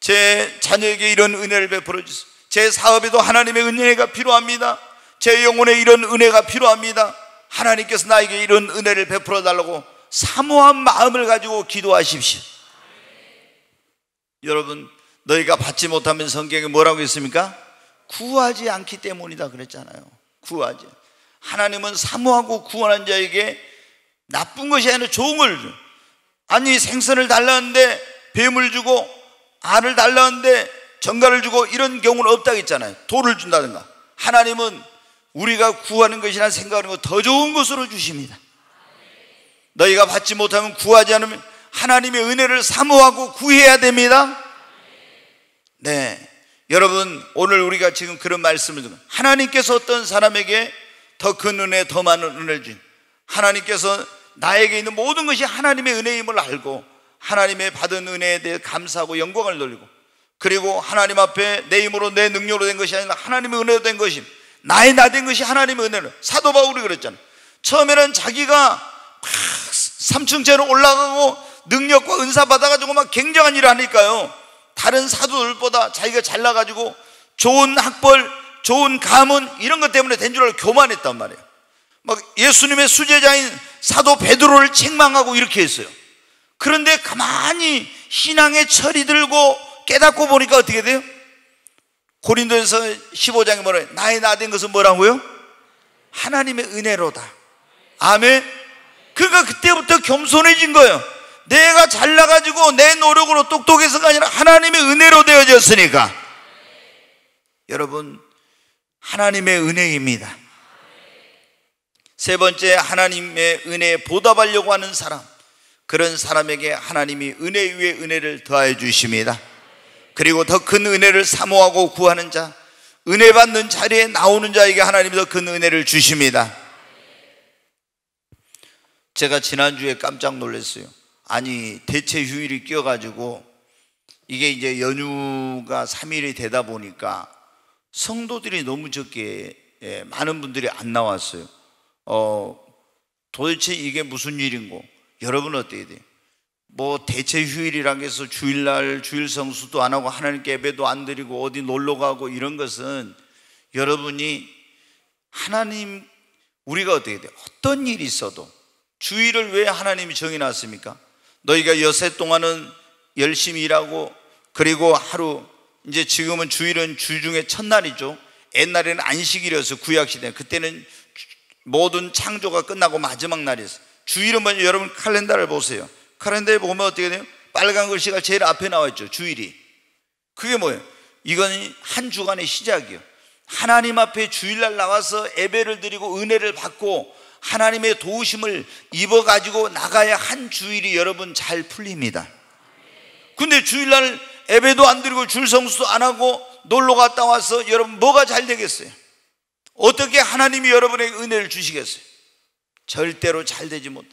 제 자녀에게 이런 은혜를 베풀어 주세요. 제 사업에도 하나님의 은혜가 필요합니다. 제 영혼에 이런 은혜가 필요합니다. 하나님께서 나에게 이런 은혜를 베풀어 달라고 사모한 마음을 가지고 기도하십시오. 여러분, 너희가 받지 못하면 성경에 뭐라고 했습니까? 구하지 않기 때문이다 그랬잖아요. 구하지. 하나님은 사모하고 구하는 자에게 나쁜 것이 아니라 좋은 걸 줘. 아니, 생선을 달라는데 뱀을 주고, 알을 달라는데 정갈을 주고, 이런 경우는 없다고 했잖아요. 돌을 준다든가. 하나님은 우리가 구하는 것이나 생각하는 것 더 좋은 것으로 주십니다. 너희가 받지 못하면, 구하지 않으면 하나님의 은혜를 사모하고 구해야 됩니다. 네, 여러분, 오늘 우리가 지금 그런 말씀을 듣는, 하나님께서 어떤 사람에게 더 큰 은혜, 더 많은 은혜를 주신, 하나님께서 나에게 있는 모든 것이 하나님의 은혜임을 알고 하나님의 받은 은혜에 대해 감사하고 영광을 돌리고, 그리고 하나님 앞에 내 힘으로 내 능력으로 된 것이 아니라 하나님의 은혜로 된 것이, 나의 나 된 것이 하나님의 은혜로. 사도 바울이 그랬잖아요. 처음에는 자기가 막 3층째로 올라가고 능력과 은사 받아가지고 막 굉장한 일을 하니까요, 다른 사도들보다 자기가 잘나가지고 좋은 학벌, 좋은 가문, 이런 것 때문에 된 줄 알고 교만했단 말이에요. 막 예수님의 수제자인 사도 베드로를 책망하고 이렇게 했어요. 그런데 가만히 신앙의 철이 들고 깨닫고 보니까 어떻게 돼요? 고린도전서 15장에 뭐래요? 나의 나 된 것은 뭐라고요? 하나님의 은혜로다. 아멘. 그러니까 그때부터 겸손해진 거예요. 내가 잘나가지고 내 노력으로 똑똑해서가 아니라 하나님의 은혜로 되어졌으니까. 여러분, 하나님의 은혜입니다. 세 번째, 하나님의 은혜에 보답하려고 하는 사람, 그런 사람에게 하나님이 은혜 위에 은혜를 더하여 주십니다. 그리고 더 큰 은혜를 사모하고 구하는 자, 은혜 받는 자리에 나오는 자에게 하나님이 더 큰 은혜를 주십니다. 제가 지난주에 깜짝 놀랐어요. 아니, 대체 휴일이 껴가지고 이게 이제 연휴가 3일이 되다 보니까 성도들이 너무 적게, 많은 분들이 안 나왔어요. 도대체 이게 무슨 일인고? 여러분 어떻게 돼요? 뭐 대체 휴일이라고 해서 주일날 주일 성수도 안 하고 하나님께 예배도 안 드리고 어디 놀러 가고 이런 것은, 여러분이 하나님, 우리가 어떻게 돼요? 어떤 일이 있어도 주일을 왜 하나님이 정해놨습니까? 너희가 여세 동안은 열심히 일하고, 그리고 하루, 이제 지금은 주일은 주 중에 첫날이죠. 옛날에는 안식일이어서 구약시대, 그때는 모든 창조가 끝나고 마지막 날이었어요. 주일은 뭐냐? 여러분 칼렌더를 보세요. 칼렌더에 보면 어떻게 돼요? 빨간 글씨가 제일 앞에 나와 있죠. 주일이. 그게 뭐예요? 이건 한 주간의 시작이요. 하나님 앞에 주일날 나와서 예배를 드리고 은혜를 받고 하나님의 도우심을 입어가지고 나가야 한 주일이 여러분 잘 풀립니다. 근데 주일날 예배도 안 드리고 줄 성수도 안 하고 놀러 갔다 와서 여러분 뭐가 잘 되겠어요? 어떻게 하나님이 여러분에게 은혜를 주시겠어요? 절대로 잘 되지 못해요.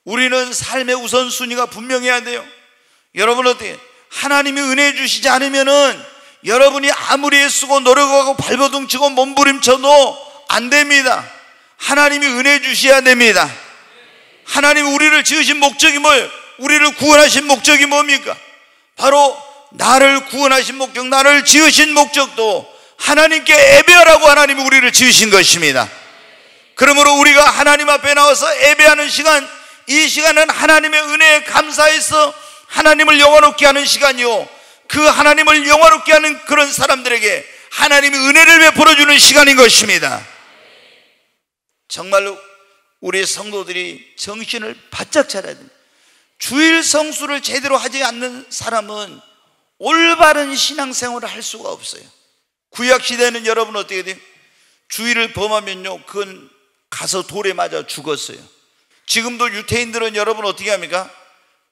우리는 삶의 우선순위가 분명해야 돼요. 여러분 어떻게 하나님이 은혜 주시지 않으면은 여러분이 아무리 애쓰고 노력하고 발버둥 치고 몸부림쳐도 안 됩니다. 하나님이 은혜 주셔야 됩니다. 하나님이 우리를 지으신 목적이 뭐예요? 우리를 구원하신 목적이 뭡니까? 바로 나를 구원하신 목적, 나를 지으신 목적도 하나님께 예배하라고 하나님이 우리를 지으신 것입니다. 그러므로 우리가 하나님 앞에 나와서 예배하는 시간, 이 시간은 하나님의 은혜에 감사해서 하나님을 영화롭게 하는 시간이요, 그 하나님을 영화롭게 하는 그런 사람들에게 하나님이 은혜를 베풀어주는 시간인 것입니다. 정말로 우리 성도들이 정신을 바짝 차려야 됩니다. 주일 성수를 제대로 하지 않는 사람은 올바른 신앙생활을 할 수가 없어요. 구약시대는 여러분 어떻게 돼요? 주일을 범하면요, 그건 가서 돌에 맞아 죽었어요. 지금도 유태인들은 여러분 어떻게 합니까?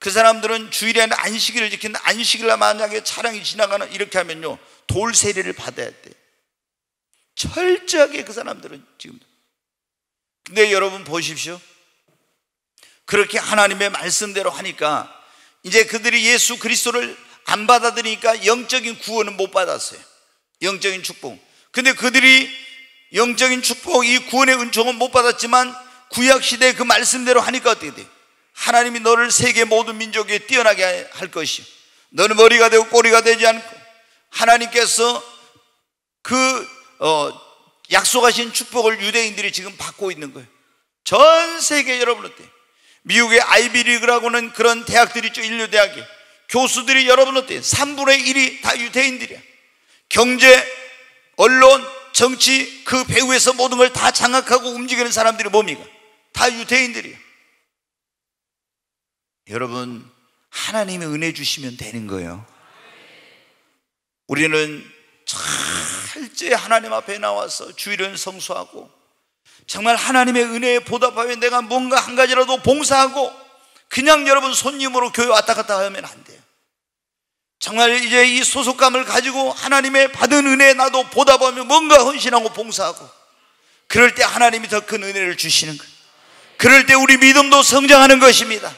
그 사람들은 주일에 안식일을 지키는, 안식일날 만약에 차량이 지나가는 이렇게 하면요, 돌 세례를 받아야 돼요. 철저하게 그 사람들은 지금. 근데 여러분 보십시오. 그렇게 하나님의 말씀대로 하니까 이제 그들이 예수 그리스도를 안 받아들이니까 영적인 구원은 못 받았어요. 영적인 축복. 근데 그들이 영적인 축복, 이 구원의 은총은 못 받았지만 구약시대에 그 말씀대로 하니까 어떻게 돼요? 하나님이 너를 세계 모든 민족에 뛰어나게 할 것이요, 너는 머리가 되고 꼬리가 되지 않고, 하나님께서 그 약속하신 축복을 유대인들이 지금 받고 있는 거예요. 전 세계 여러분 어때요? 미국의 아이비리그라고는 그런 대학들이 있죠. 인류대학이. 교수들이 여러분 어때요? 3분의 1이 다 유대인들이야. 경제, 언론, 정치 그 배후에서 모든 걸 다 장악하고 움직이는 사람들이 뭡니까? 다 유대인들이야. 여러분, 하나님의 은혜 주시면 되는 거예요. 우리는 철저히 하나님 앞에 나와서 주일은 성수하고 정말 하나님의 은혜에 보답하며 내가 뭔가 한 가지라도 봉사하고, 그냥 여러분 손님으로 교회 왔다 갔다 하면 안 돼요. 정말 이제 이 소속감을 가지고 하나님의 받은 은혜에 나도 보답하며 뭔가 헌신하고 봉사하고, 그럴 때 하나님이 더 큰 은혜를 주시는 거예요. 그럴 때 우리 믿음도 성장하는 것입니다.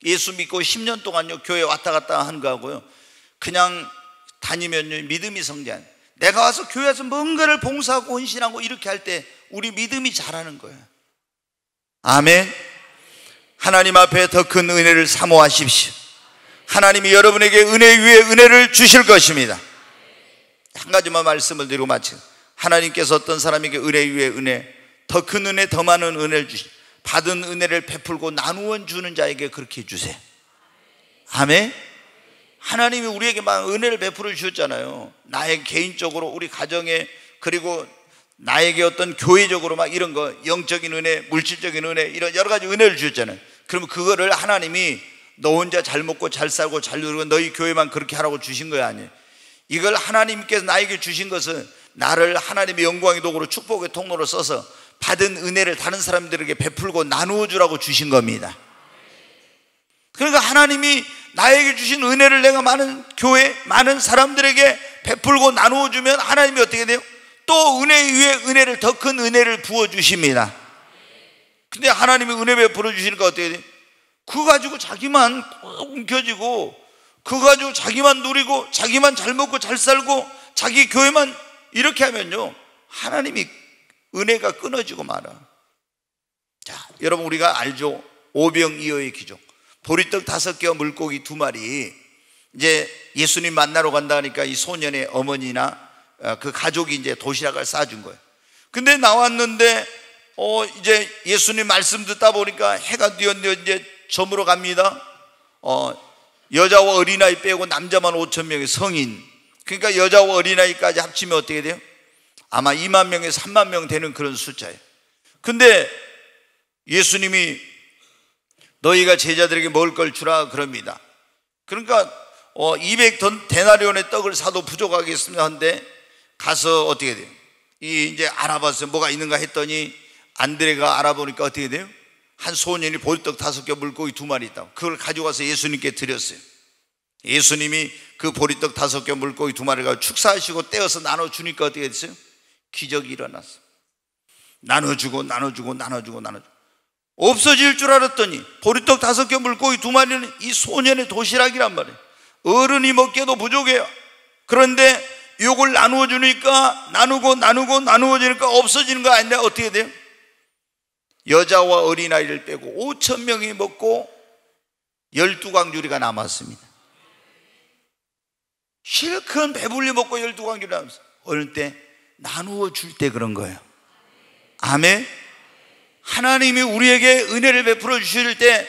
예수 믿고 10년 동안요 교회 왔다 갔다 하는 거하고요, 그냥 다니면요 믿음이 성장. 내가 와서 교회 와서 뭔가를 봉사하고 헌신하고 이렇게 할 때 우리 믿음이 자라는 거예요. 아멘. 하나님 앞에 더 큰 은혜를 사모하십시오. 하나님이 여러분에게 은혜 위에 은혜를 주실 것입니다. 한 가지만 말씀을 드리고 마치고, 하나님께서 어떤 사람에게 은혜 위에 은혜, 더 큰 은혜, 더 많은 은혜를 주시, 받은 은혜를 베풀고 나누어 주는 자에게 그렇게 해주세요. 아멘. 하나님이 우리에게 막 은혜를 베풀어 주셨잖아요. 나의 개인적으로, 우리 가정에, 그리고 나에게 어떤 교회적으로 막 이런 거, 영적인 은혜, 물질적인 은혜, 이런 여러 가지 은혜를 주셨잖아요. 그러면 그거를 하나님이 너 혼자 잘 먹고 잘 살고 잘 누리고 너희 교회만 그렇게 하라고 주신 거 아니에요. 이걸 하나님께서 나에게 주신 것은 나를 하나님의 영광의 도구로 축복의 통로로 써서 받은 은혜를 다른 사람들에게 베풀고 나누어 주라고 주신 겁니다. 그러니까 하나님이 나에게 주신 은혜를 내가 많은 교회, 많은 사람들에게 베풀고 나누어 주면 하나님이 어떻게 돼요? 또 은혜 위에 은혜를, 더 큰 은혜를 부어 주십니다. 근데 하나님이 은혜 베풀어 주시니까 어떻게 돼요? 그거 가지고 자기만 움켜쥐고, 그거 가지고 자기만 누리고, 자기만 잘 먹고 잘 살고, 자기 교회만 이렇게 하면요 하나님이 은혜가 끊어지고 말아. 자, 여러분 우리가 알죠? 오병이어의 기적. 보리떡 5개와 물고기 2마리. 이제 예수님 만나러 간다 하니까 이 소년의 어머니나 그 가족이 이제 도시락을 싸준 거예요. 근데 나왔는데 이제 예수님 말씀 듣다 보니까 해가 뛰었는데 이제 저물어 갑니다. 여자와 어린아이 빼고 남자만 5,000명의 성인. 그러니까 여자와 어린아이까지 합치면 어떻게 돼요? 아마 2만 명에서 3만 명 되는 그런 숫자예요. 근데 예수님이 너희가 제자들에게 먹을 걸 주라 그럽니다. 그러니까 200데나리온의 떡을 사도 부족하겠습니다 한데 가서 어떻게 돼요? 이제 알아봤어요. 뭐가 있는가 했더니 안드레가 알아보니까 어떻게 돼요? 한 소년이 보리떡 5개, 물고기 2마리 있다고. 그걸 가져가서 예수님께 드렸어요. 예수님이 그 보리떡 5개, 물고기 2마리가 축사하시고 떼어서 나눠주니까 어떻게 됐어요? 기적이 일어났어요. 나눠주고 없어질 줄 알았더니 보리떡 5개, 물고기 2마리는 이 소년의 도시락이란 말이에요. 어른이 먹기에도 부족해요. 그런데 이걸 나누어 주니까 나누어지니까 없어지는 거 아닌데 어떻게 돼요? 여자와 어린아이를 빼고 5,000명이 먹고 12광주리가 남았습니다. 실컷 배불리 먹고 12광주리 남았어요. 어느 때 나누어 줄 때 그런 거예요. 아멘. 하나님이 우리에게 은혜를 베풀어 주실 때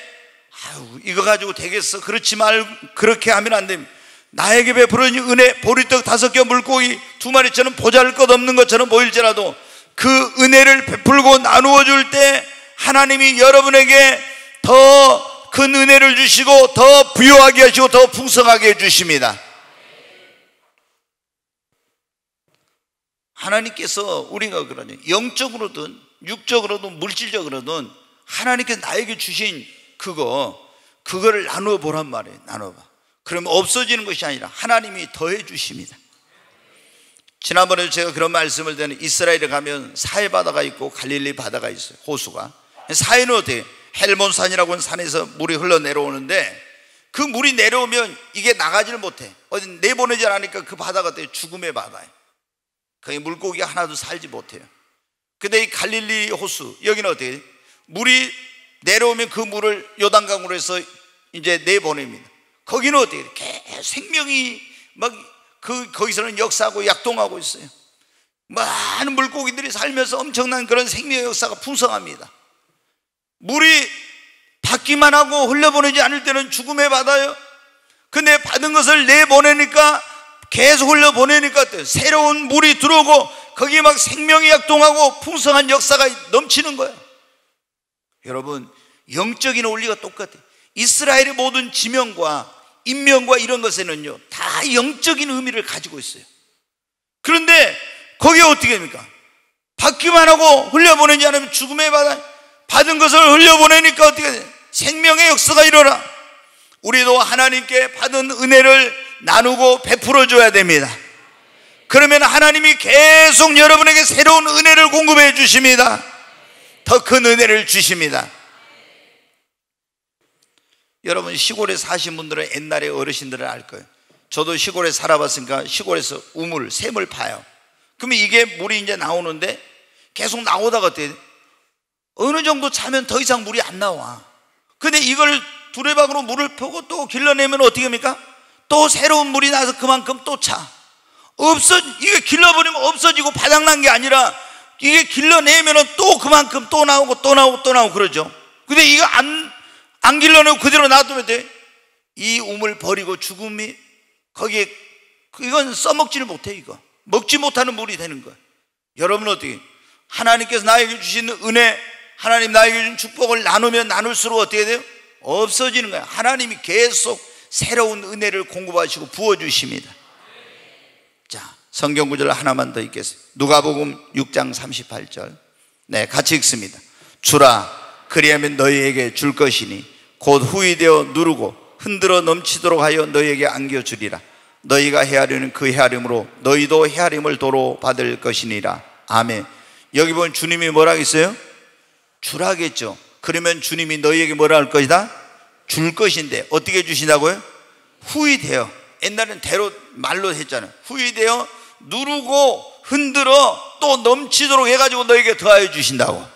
이거 가지고 되겠어, 그렇게 하면 안 됩니다. 나에게 베풀어진 은혜, 보리떡 5개, 물고기 2마리처럼 보잘것없는 것처럼 보일지라도 그 은혜를 베풀고 나누어 줄 때 하나님이 여러분에게 더 큰 은혜를 주시고 더 부유하게 하시고 더 풍성하게 해주십니다. 하나님께서 우리가 그러냐, 영적으로든 육적으로든 물질적으로든 하나님께서 나에게 주신 그거를 나누어 보란 말이에요. 나눠봐. 그러면 없어지는 것이 아니라 하나님이 더해 주십니다. 지난번에 제가 그런 말씀을 드렸는데, 이스라엘에 가면 사해 바다가 있고 갈릴리 바다가 있어요. 호수가. 사해는 어떻게, 헬몬산이라고 하는 산에서 물이 흘러내려오는데 그 물이 내려오면 이게 나가지를 못해. 어디 내보내지 않으니까 그 바다가 어때요? 죽음의 바다예요. 거기 물고기가 하나도 살지 못해요. 근데 이 갈릴리 호수, 여기는 어떻게, 물이 내려오면 그 물을 요단강으로 해서 이제 내보냅니다. 거기는 어떻게, 계속 생명이 막 거기서는 역사하고 약동하고 있어요. 많은 물고기들이 살면서 엄청난 그런 생명의 역사가 풍성합니다. 물이 받기만 하고 흘려보내지 않을 때는 죽음의 바다예요. 근데 받은 것을 내보내니까, 계속 흘려보내니까 어때요? 새로운 물이 들어오고 거기에 막 생명이 약동하고 풍성한 역사가 넘치는 거예요. 여러분, 영적인 원리가 똑같아요. 이스라엘의 모든 지명과 인명과 이런 것에는요 다 영적인 의미를 가지고 있어요. 그런데 거기에 어떻게 됩니까? 받기만 하고 흘려보내지 않으면 죽음의 바다, 받은 것을 흘려보내니까 어떻게 돼요? 생명의 역사가 일어나. 우리도 하나님께 받은 은혜를 나누고 베풀어 줘야 됩니다. 그러면 하나님이 계속 여러분에게 새로운 은혜를 공급해 주십니다. 더 큰 은혜를 주십니다. 여러분, 시골에 사신 분들은 옛날에 어르신들은 알 거예요. 저도 시골에 살아봤으니까 시골에서 우물, 샘을 파요. 그러면 이게 물이 이제 나오는데 계속 나오다가 어때요? 어느 정도 차면 더 이상 물이 안 나와. 근데 이걸 두레박으로 물을 펴고 또 길러내면 어떻게 합니까? 또 새로운 물이 나서 그만큼 또 차. 이게 길러버리면 없어지고 바닥난 게 아니라 이게 길러내면 또 그만큼 또 나오고 그러죠. 근데 이거 안 길러내고 그대로 놔두면 돼. 이 우물 버리고 죽음이 거기에, 이건 써먹지를 못해. 이거 먹지 못하는 물이 되는 거야. 여러분은 어떻게, 하나님께서 나에게 주신 은혜, 하나님 나에게 준 축복을 나누면 나눌수록 어떻게 돼요? 없어지는 거야. 하나님이 계속 새로운 은혜를 공급하시고 부어주십니다. 자, 성경 구절 하나만 더 읽겠습니다. 누가복음 6장 38절. 네, 같이 읽습니다. 주라, 그리하면 너희에게 줄 것이니 곧 후이되어 누르고 흔들어 넘치도록 하여 너희에게 안겨주리라. 너희가 헤아리는 그 헤아림으로 너희도 헤아림을 도로 받을 것이니라. 아멘. 여기 보면 주님이 뭐라 했어요? 주라겠죠. 그러면 주님이 너희에게 뭐라 할 것이다? 줄 것인데 어떻게 주신다고요? 후이되어, 옛날엔 대로 말로 했잖아요. 후이되어 누르고 흔들어 또 넘치도록 해가지고 너희에게 더하여 주신다고.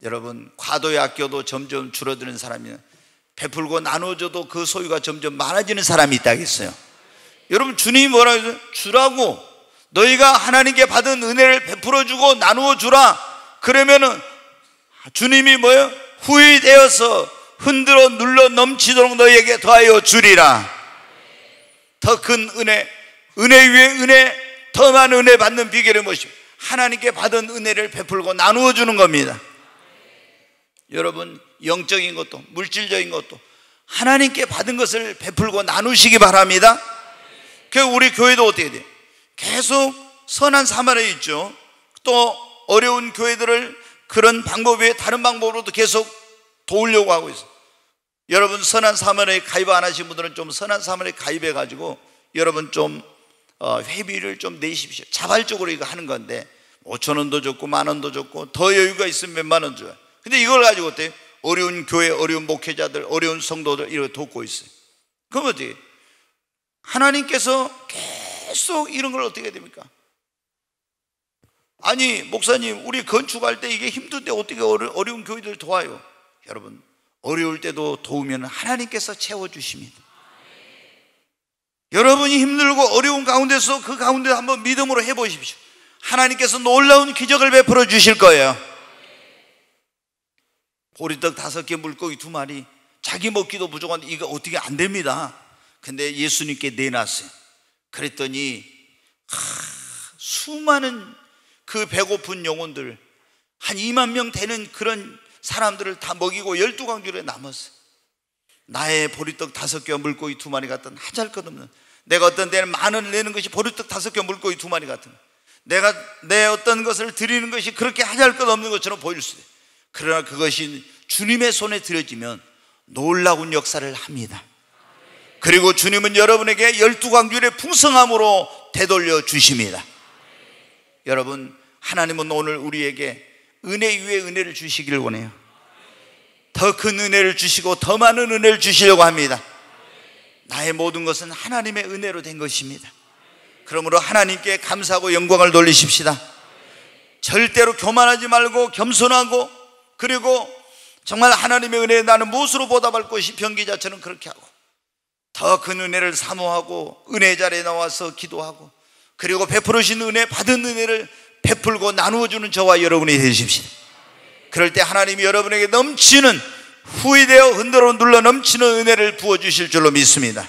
여러분, 과도의 아껴도 점점 줄어드는 사람이, 베풀고 나눠줘도 그 소유가 점점 많아지는 사람이 있다겠어요. 여러분, 주님이 뭐라 했어요? 주라고. 너희가 하나님께 받은 은혜를 베풀어 주고 나누어 주라. 그러면은 주님이 뭐예요? 후이되어서 흔들어 눌러 넘치도록 너희에게 더하여 주리라. 더 큰 은혜, 은혜 위에 은혜, 더 많은 은혜 받는 비결이 무엇이죠? 하나님께 받은 은혜를 베풀고 나누어 주는 겁니다. 여러분, 영적인 것도 물질적인 것도 하나님께 받은 것을 베풀고 나누시기 바랍니다. 그 우리 교회도 어떻게 돼요? 계속 선한 사마리아 있죠. 또 어려운 교회들을 그런 방법 외에 다른 방법으로도 계속 도우려고 하고 있어요. 여러분, 선한 사마리아에 가입 안 하신 분들은 좀 선한 사마리아에 가입해 가지고 여러분 좀 회비를 좀 내십시오. 자발적으로 이거 하는 건데 5,000원도 줬고 10,000원도 줬고 더 여유가 있으면 몇만 원 줘요. 근데 이걸 가지고 어때요? 어려운 교회, 어려운 목회자들, 어려운 성도들 이렇게 돕고 있어요. 그럼 어떻게? 하나님께서 계속 이런 걸 어떻게 됩니까? 아니, 목사님, 우리 건축할 때 이게 힘든데 어떻게 어려운 교회들 도와요? 여러분, 어려울 때도 도우면 하나님께서 채워주십니다. 여러분이 힘들고 어려운 가운데서 그 가운데 한번 믿음으로 해보십시오. 하나님께서 놀라운 기적을 베풀어 주실 거예요. 보리떡 5개, 물고기 2마리, 자기 먹기도 부족한데 이거 어떻게 안 됩니다. 근데 예수님께 내놨어요. 그랬더니 수많은 그 배고픈 영혼들, 한 2만 명 되는 그런 사람들을 다 먹이고 12광주에 남았어요. 나의 보리떡 5개와 물고기 2마리 같은 하잘것없는, 내가 어떤 데는 10,000원을 내는 것이 보리떡 5개와 물고기 2마리 같은, 내가 내 어떤 것을 드리는 것이 그렇게 하잘것없는 것처럼 보일 수 있어요. 그러나 그것이 주님의 손에 들여지면 놀라운 역사를 합니다. 그리고 주님은 여러분에게 12광주의 풍성함으로 되돌려 주십니다. 여러분, 하나님은 오늘 우리에게 은혜 위에 은혜를 주시기를 원해요. 더 큰 은혜를 주시고 더 많은 은혜를 주시려고 합니다. 나의 모든 것은 하나님의 은혜로 된 것입니다. 그러므로 하나님께 감사하고 영광을 돌리십시다. 절대로 교만하지 말고 겸손하고, 그리고 정말 하나님의 은혜에 나는 무엇으로 보답할 것이 변기자처럼 그렇게 하고, 더 큰 은혜를 사모하고 은혜 자리에 나와서 기도하고, 그리고 베풀으신 은혜, 받은 은혜를 베풀고 나누어주는 저와 여러분이 되십시다. 그럴 때 하나님이 여러분에게 넘치는, 후회되어 흔들어 눌러 넘치는 은혜를 부어주실 줄로 믿습니다.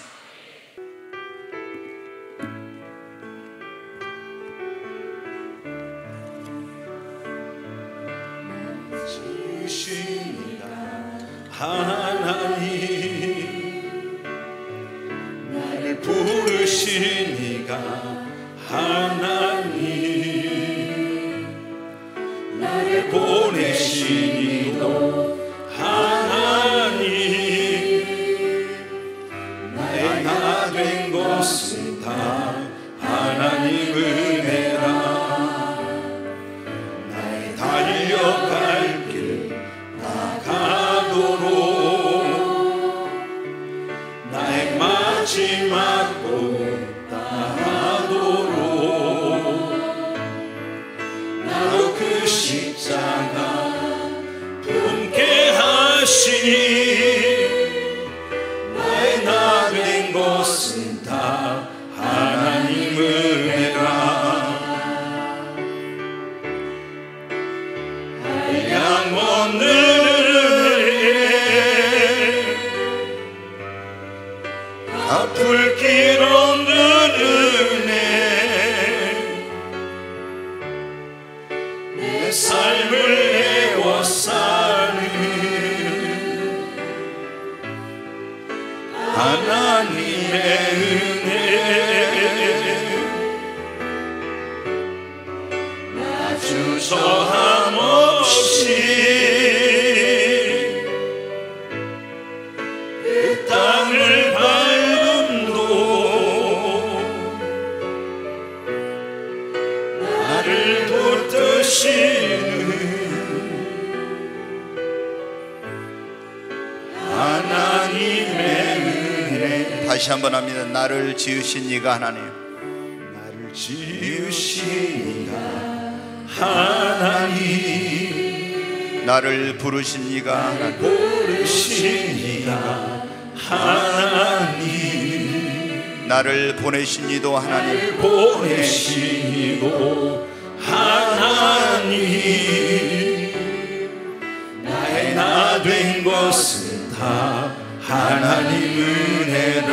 하나님, 나를 부르시니가 하나님, 나를 보내시니도 하나님, 나의 나 된 것은 다 하나님 은혜라. 나의 달려갈 길 나가도록, 나의 마지막도 나가도록, 나로 그 십자가 품게 하시니, 나의 나 된 것은 다 하나님 은혜라. 영원한 은혜, 갚을 길 없는 은혜, 내 삶을 내어 사는 하나님의 은혜, 아주 저함 없이 그 땅을 밟음도 나를 붙드시는 하나님의 은혜. 다시 한번 합니다. 나를 지으신 이가 하나님, 나를 지으신 이가 하나님, 나를 부르신 이가 하나님, 부르신 이가 하나님, 나를 보내신 이도 하나님, 보내신 이도 하나님, 나의 나 된 것은 다 하나님 은혜라.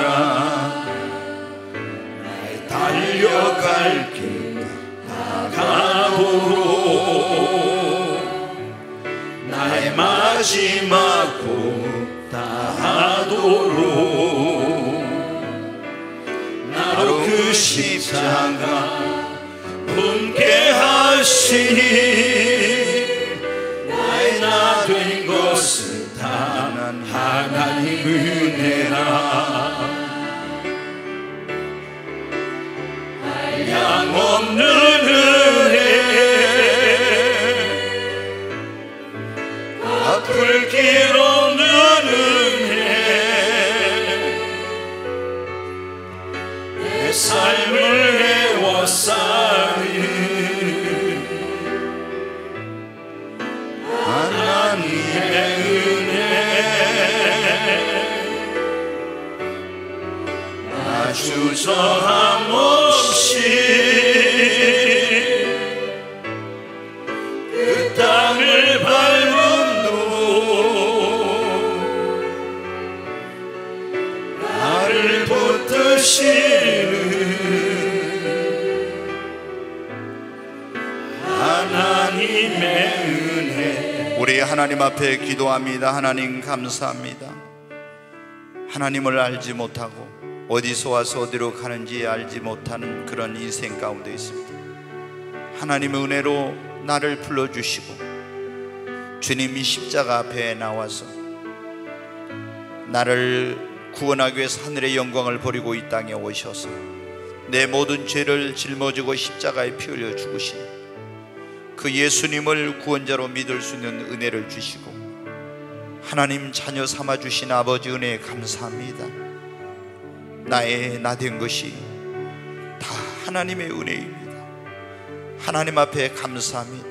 나의 달려갈 길 나가도 마지막 다하도록 나로 그 십자가 품게 하시니 나의 나 된 것은 다 하나님 은혜라. 양 없는 은혜, 갚을 길 없는 은혜, 내 삶을 애워싸는 하나님의 은혜, 아주 저함 없이 그 땅을 밟음도 나를 붙드시는 하나님의 은혜. 우리 하나님 앞에 기도합니다. 하나님 감사합니다. 하나님을 알지 못하고 어디서 와서 어디로 가는지 알지 못하는 그런 인생 가운데 있습니다. 하나님의 은혜로 나를 불러주시고 주님이 십자가 앞에 나와서 나를 구원하기 위해서 하늘의 영광을 버리고 이 땅에 오셔서 내 모든 죄를 짊어지고 십자가에 피 흘려 죽으신 그 예수님을 구원자로 믿을 수 있는 은혜를 주시고 하나님 자녀 삼아주신 아버지 은혜에 감사합니다. 나의 나 된 것이 다 하나님의 은혜입니다. 하나님 앞에 감사합니다.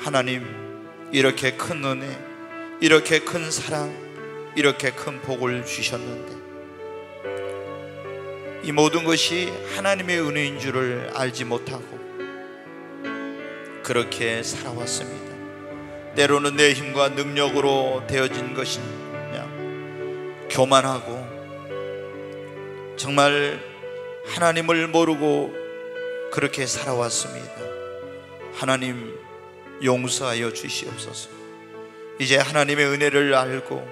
하나님, 이렇게 큰 은혜, 이렇게 큰 사랑, 이렇게 큰 복을 주셨는데 이 모든 것이 하나님의 은혜인 줄을 알지 못하고 그렇게 살아왔습니다. 때로는 내 힘과 능력으로 되어진 것이냐, 교만하고 정말 하나님을 모르고 그렇게 살아왔습니다. 하나님 용서하여 주시옵소서. 이제 하나님의 은혜를 알고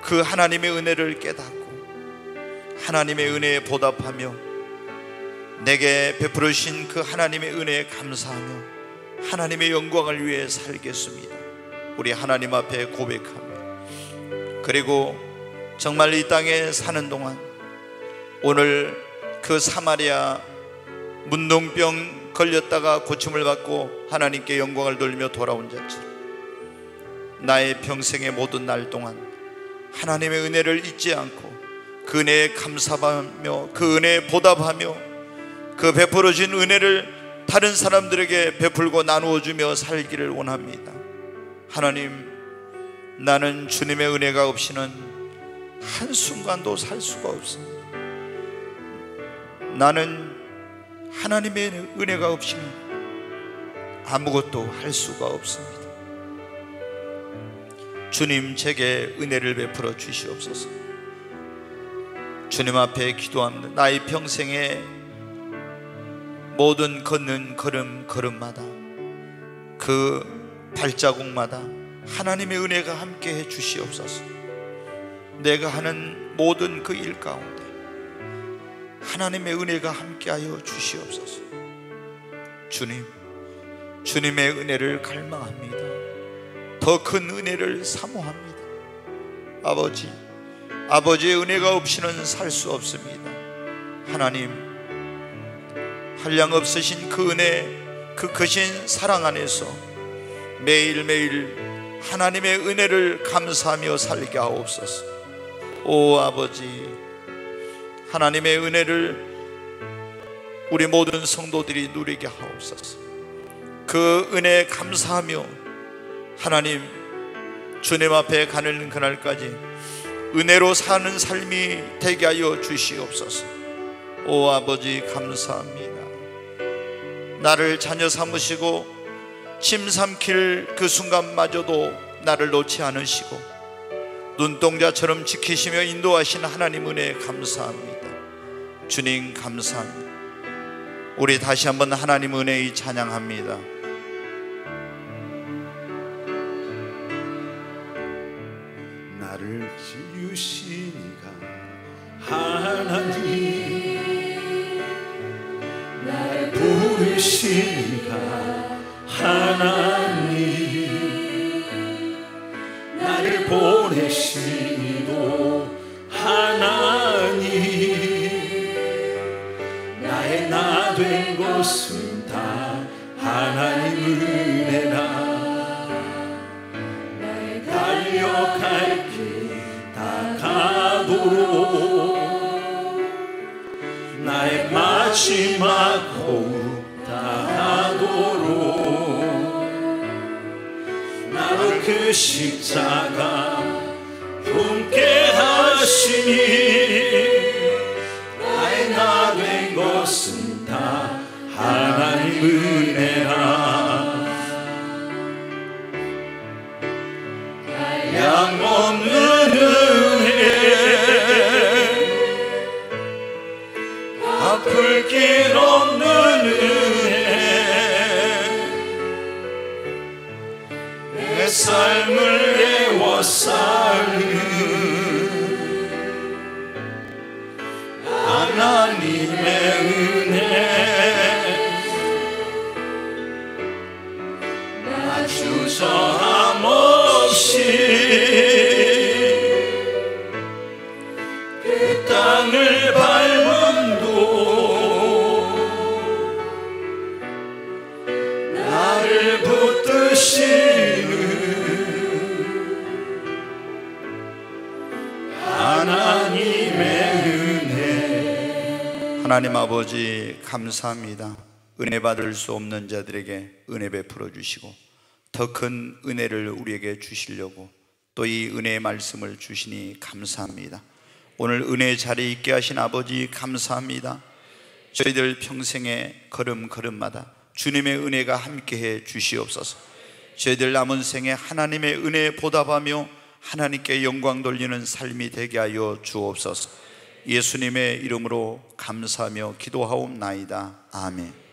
그 하나님의 은혜를 깨닫고 하나님의 은혜에 보답하며 내게 베풀으신 그 하나님의 은혜에 감사하며 하나님의 영광을 위해 살겠습니다. 우리 하나님 앞에 고백하며 그리고 정말 이 땅에 사는 동안 오늘 그 사마리아 문둥병 걸렸다가 고침을 받고 하나님께 영광을 돌리며 돌아온 자처럼 나의 평생의 모든 날 동안 하나님의 은혜를 잊지 않고 그 은혜에 감사하며 그 은혜에 보답하며 그 베풀어진 은혜를 다른 사람들에게 베풀고 나누어 주며 살기를 원합니다. 하나님, 나는 주님의 은혜가 없이는 한순간도 살 수가 없습니다. 나는 하나님의 은혜가 없이는 아무것도 할 수가 없습니다. 주님, 제게 은혜를 베풀어 주시옵소서. 주님 앞에 기도합니다. 나의 평생에 모든 걷는 걸음마다 그 발자국마다 하나님의 은혜가 함께 해 주시옵소서. 내가 하는 모든 그 일 가운데 하나님의 은혜가 함께하여 주시옵소서. 주님, 주님의 은혜를 갈망합니다. 더 큰 은혜를 사모합니다. 아버지, 아버지의 은혜가 없이는 살 수 없습니다. 하나님, 한량없으신 그 은혜, 그 크신 사랑 안에서 매일매일 하나님의 은혜를 감사하며 살게 하옵소서. 오 아버지, 하나님의 은혜를 우리 모든 성도들이 누리게 하옵소서. 그 은혜에 감사하며 하나님, 주님 앞에 가는 그날까지 은혜로 사는 삶이 되게 하여 주시옵소서. 오 아버지, 감사합니다. 나를 자녀 삼으시고 침 삼킬 그 순간마저도 나를 놓지 않으시고 눈동자처럼 지키시며 인도하신 하나님 은혜에 감사합니다. 주님 감사합니다. 우리 다시 한번 하나님 은혜의 찬양합니다. 붙드시니가 하나님, 나를 보내시도 하나님, 나의 나 된 것은 다 하나님 은혜라. 달려갈 길 다 가도록 나의 마지막 호흡 다하도록 나로 그 십자가 품게 하시니 나의 나 된 것은 다 하나님 은혜라. 양 없는 은혜, 아플 길 없는 은혜, 내 삶을 애워싸는 하나님의 은혜, 나 주저함 없이 그 땅을 밟음도 나를 붙드시는 하나님의 은혜. 하나님 아버지 감사합니다. 은혜 받을 수 없는 자들에게 은혜 베풀어 주시고 더 큰 은혜를 우리에게 주시려고 또 이 은혜의 말씀을 주시니 감사합니다. 오늘 은혜의 자리에 있게 하신 아버지 감사합니다. 저희들 평생의 걸음걸음마다 주님의 은혜가 함께해 주시옵소서. 저희들 남은 생에 하나님의 은혜에 보답하며 하나님께 영광 돌리는 삶이 되게 하여 주옵소서. 예수님의 이름으로 감사하며 기도하옵나이다. 아멘.